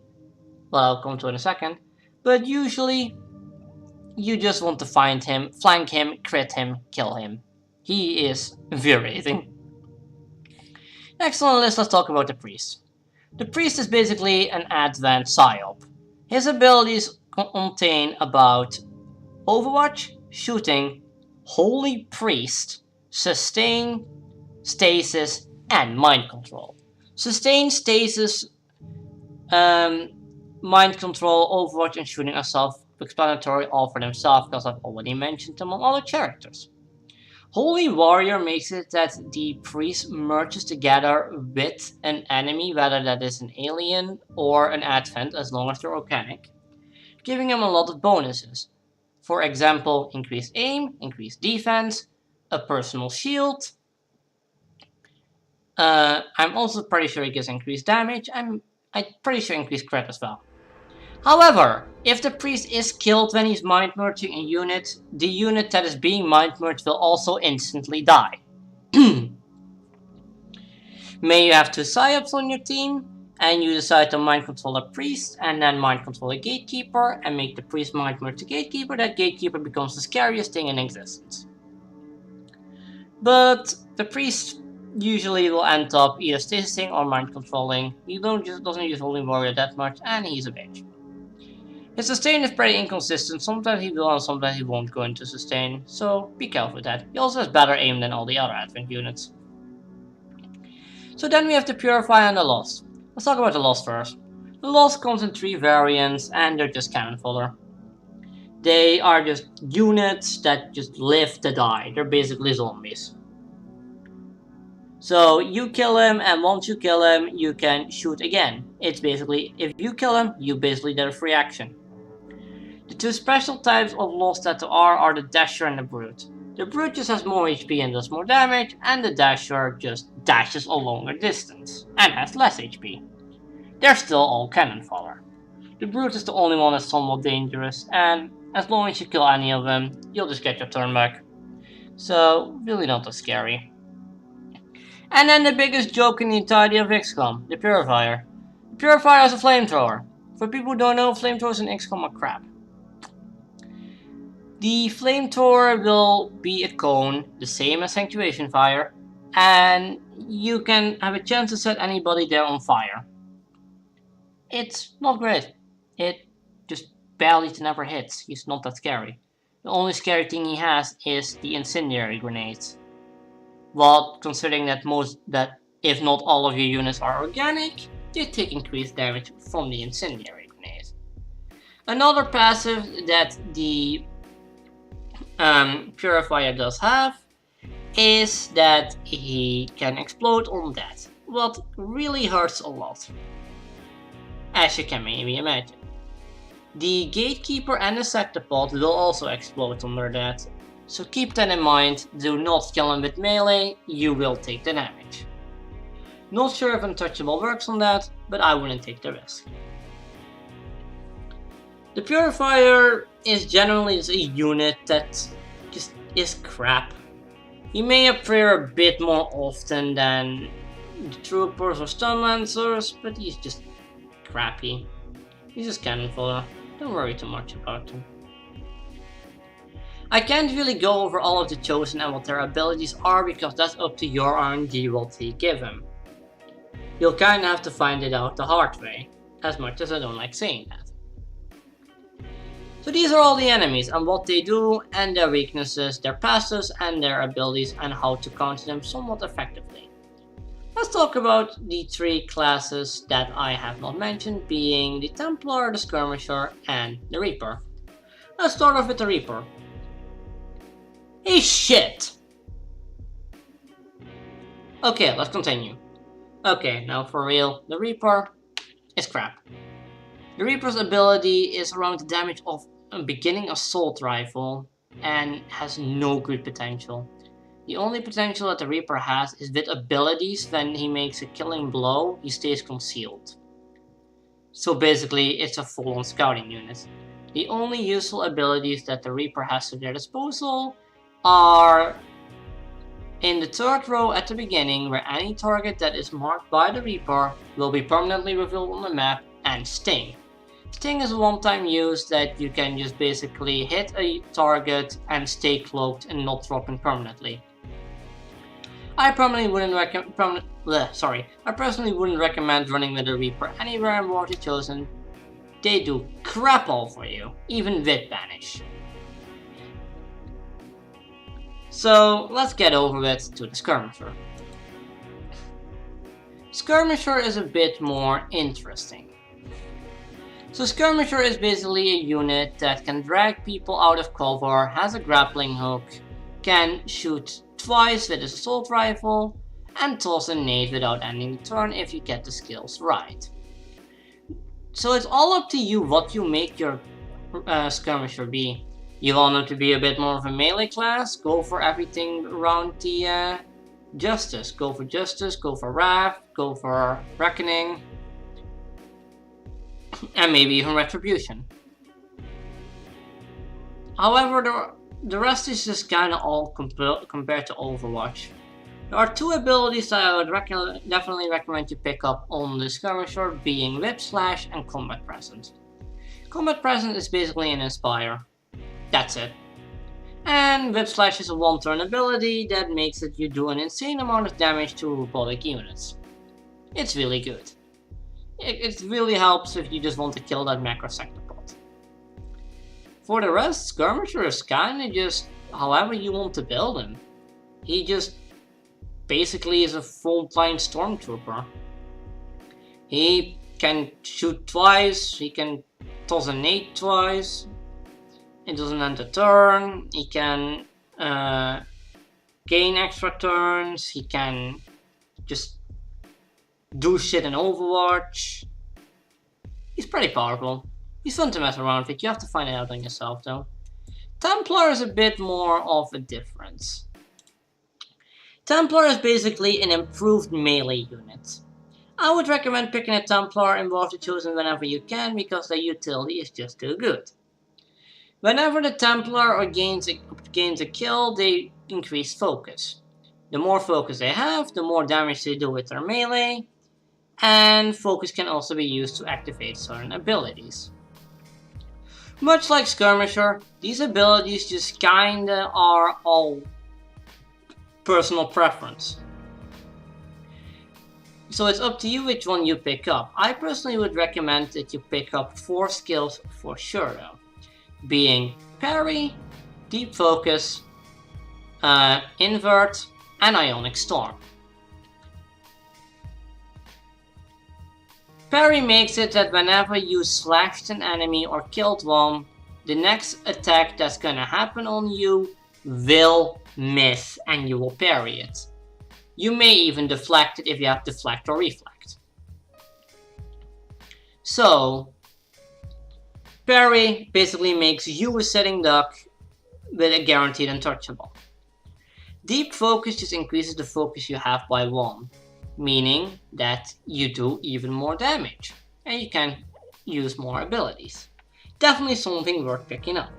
Well, I'll come to in a second. But usually, you just want to find him, flank him, crit him, kill him. He is infuriating. Next on the list, let's talk about the Priest. The Priest is basically an advanced psyop. His abilities contain about Overwatch, Shooting, Holy Priest, Sustain, Stasis, and Mind Control. Sustain, Stasis, Mind Control, Overwatch, and Shooting are self-explanatory all for themselves because I've already mentioned them on other characters. Holy Warrior makes it that the priest merges together with an enemy, whether that is an alien or an advent, as long as they're organic, giving him a lot of bonuses. For example, increased aim, increased defense, a personal shield. I'm also pretty sure he gets increased damage. I'm pretty sure increased crit as well. However, if the priest is killed when he's mind merging a unit, the unit that is being mind merged will also instantly die. May you have two psyops on your team, and you decide to mind control a priest and then mind control a gatekeeper and make the priest mind merge the gatekeeper. That gatekeeper becomes the scariest thing in existence. But the priest usually will end up either stasising or mind controlling. He doesn't use Holy Warrior that much, and he's a bitch. His sustain is pretty inconsistent. Sometimes he will and sometimes he won't go into sustain, so be careful with that. He also has better aim than all the other advent units. So then we have the Purify and the Lost. Let's talk about the Lost first. The Lost comes in 3 variants and they're just cannon fodder. They are just units that just live to die. They're basically zombies. So you kill him, and once you kill him, you can shoot again. It's basically, if you kill him, you basically get a free action. The 2 special types of Lost that there are the Dasher and the Brute. The Brute just has more HP and does more damage, and the Dasher just dashes a longer distance and has less HP. They're still all cannon fodder. The Brute is the only one that's somewhat dangerous, and as long as you kill any of them, you'll just get your turn back. So, really not that scary. And then the biggest joke in the entirety of Xcom, the Purifier. The Purifier is a flamethrower. For people who don't know, flamethrowers in Xcom are crap. The flamethrower will be a cone, the same as Sanctuation Fire, and you can have a chance to set anybody there on fire. It's not great. It just barely never hits. He's not that scary. The only scary thing he has is the incendiary grenades. Well, considering that if not all of your units are organic, they take increased damage from the incendiary grenade. Another passive that the Purifier does have is that he can explode on that, what really hurts a lot, as you can maybe imagine. The Gatekeeper and the Sectopod will also explode under that, so keep that in mind. Do not kill him with melee, you will take the damage. Not sure if Untouchable works on that, but I wouldn't take the risk. The Purifier is generally a unit that just is crap. He may appear a bit more often than the Troopers or Stun Lancers, but he's just crappy. He's just cannon fodder. Don't worry too much about him. I can't really go over all of the Chosen and what their abilities are because that's up to your RNG what you give him. You'll kinda have to find it out the hard way, as much as I don't like saying that. So these are all the enemies and what they do and their weaknesses, their passives and their abilities and how to counter them somewhat effectively. Let's talk about the 3 classes that I have not mentioned, being the Templar, the Skirmisher and the Reaper. Let's start off with the Reaper. He's shit! Okay, let's continue. Okay, now for real, the Reaper is crap. The Reaper's ability is around the damage of a beginning assault rifle and has no good potential. The only potential that the Reaper has is with abilities. When he makes a killing blow, he stays concealed. So basically, it's a full-on scouting unit. The only useful abilities that the Reaper has at their disposal are in the 3rd row at the beginning, where any target that is marked by the Reaper will be permanently revealed on the map, and Sting. Sting is a one-time use that you can just basically hit a target and stay cloaked and not dropping permanently. I personally wouldn't recommend running with a Reaper anywhere in War of the Chosen. They do crap all for you, even with Banish. So let's get over it to the Skirmisher. Skirmisher is a bit more interesting. So Skirmisher is basically a unit that can drag people out of cover, has a grappling hook, can shoot twice with his assault rifle, and toss a nade without ending the turn if you get the skills right. So it's all up to you what you make your Skirmisher be. You want him to be a bit more of a melee class, go for everything around the Justice. Go for Justice, go for Wrath, go for Reckoning, and maybe even Retribution. However, the rest is just kinda all compared to Overwatch. There are 2 abilities that I would definitely recommend you pick up on the Skirmisher, being Whip Slash and Combat Presence. Combat Presence is basically an Inspire. That's it. And Whip Slash is a 1-turn ability that makes it you do an insane amount of damage to robotic units. It's really good. It really helps if you just want to kill that macro sectopod. For the rest, Skirmisher is kinda just however you want to build him. He just basically is a full-time stormtrooper. He can shoot twice, he can toss a nade twice, it doesn't end the turn, he can gain extra turns, he can just do shit in Overwatch. He's pretty powerful. He's fun to mess around with, you have to find it out on yourself though. Templar is a bit more of a difference. Templar is basically an improved melee unit. I would recommend picking a Templar in War of the Chosen whenever you can, because their utility is just too good. Whenever the Templar gains a kill, they increase focus. The more focus they have, the more damage they do with their melee, and focus can also be used to activate certain abilities. Much like Skirmisher, these abilities just kinda are all personal preference. So it's up to you which one you pick up. I personally would recommend that you pick up 4 skills for sure though, being Parry, Deep Focus, Invert, and Ionic Storm. Parry makes it that whenever you slashed an enemy or killed one, the next attack that's gonna happen on you will miss and you will parry it. You may even deflect it if you have deflect or reflect. So, parry basically makes you a sitting duck with a guaranteed untouchable. Deep focus just increases the focus you have by 1, meaning that you do even more damage and you can use more abilities. Definitely something worth picking up.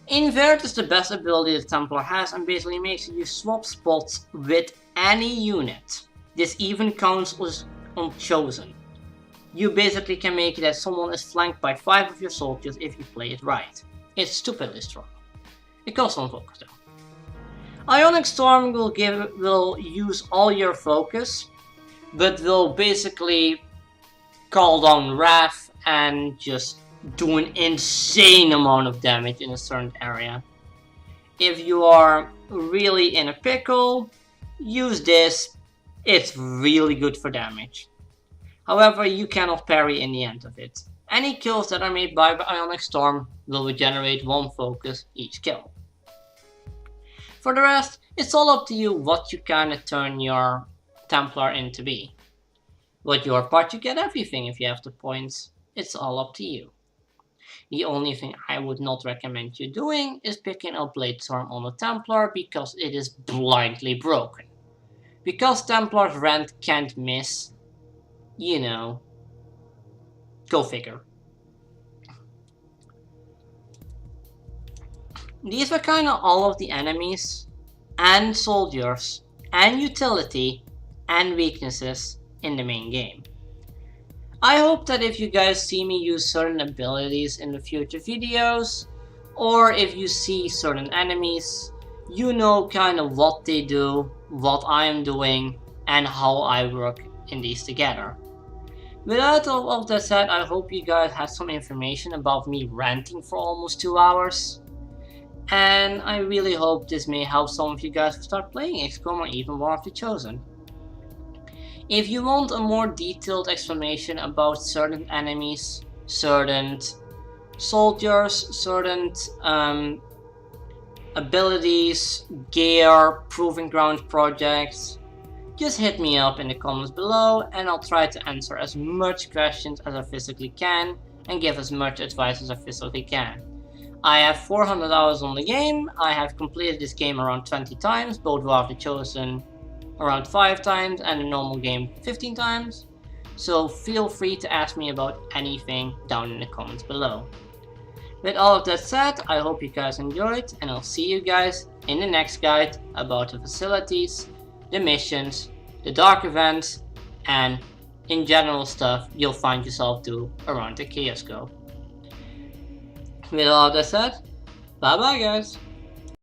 Invert is the best ability the Templar has and basically makes you swap spots with any unit. This even counts on Chosen. You basically can make it that someone is flanked by 5 of your soldiers if you play it right. It's stupidly strong. It costs on focus though. Ionic Storm will use all your focus, but will basically call down Wrath and just do an insane amount of damage in a certain area. If you are really in a pickle, use this. It's really good for damage. However, you cannot parry in the end of it. Any kills that are made by Ionic Storm will regenerate 1 focus each kill. For the rest, it's all up to you what you kinda turn your Templar into be. What your part, you get everything if you have the points. It's all up to you. The only thing I would not recommend you doing is picking up Bladestorm on a Templar because it is blindly broken. Because Templar's rant can't miss, you know, go figure. These were kinda all of the enemies, and soldiers, and utility, and weaknesses in the main game. I hope that if you guys see me use certain abilities in the future videos, or if you see certain enemies, you know kind of what they do, what I am doing, and how I work in these together. Without all of that said, I hope you guys had some information about me ranting for almost 2 hours. And I really hope this may help some of you guys to start playing Xcom or even War of the Chosen. If you want a more detailed explanation about certain enemies, certain soldiers, certain abilities, gear, proving ground projects, just hit me up in the comments below and I'll try to answer as much questions as I physically can and give as much advice as I physically can. I have 400 hours on the game. I have completed this game around 20 times, both War of the Chosen around 5 times and the normal game 15 times. So feel free to ask me about anything down in the comments below. With all of that said, I hope you guys enjoyed and I'll see you guys in the next guide about the facilities, the missions, the dark events, and in general stuff you'll find yourself do around the Chaos Scope. With all that said, bye bye guys!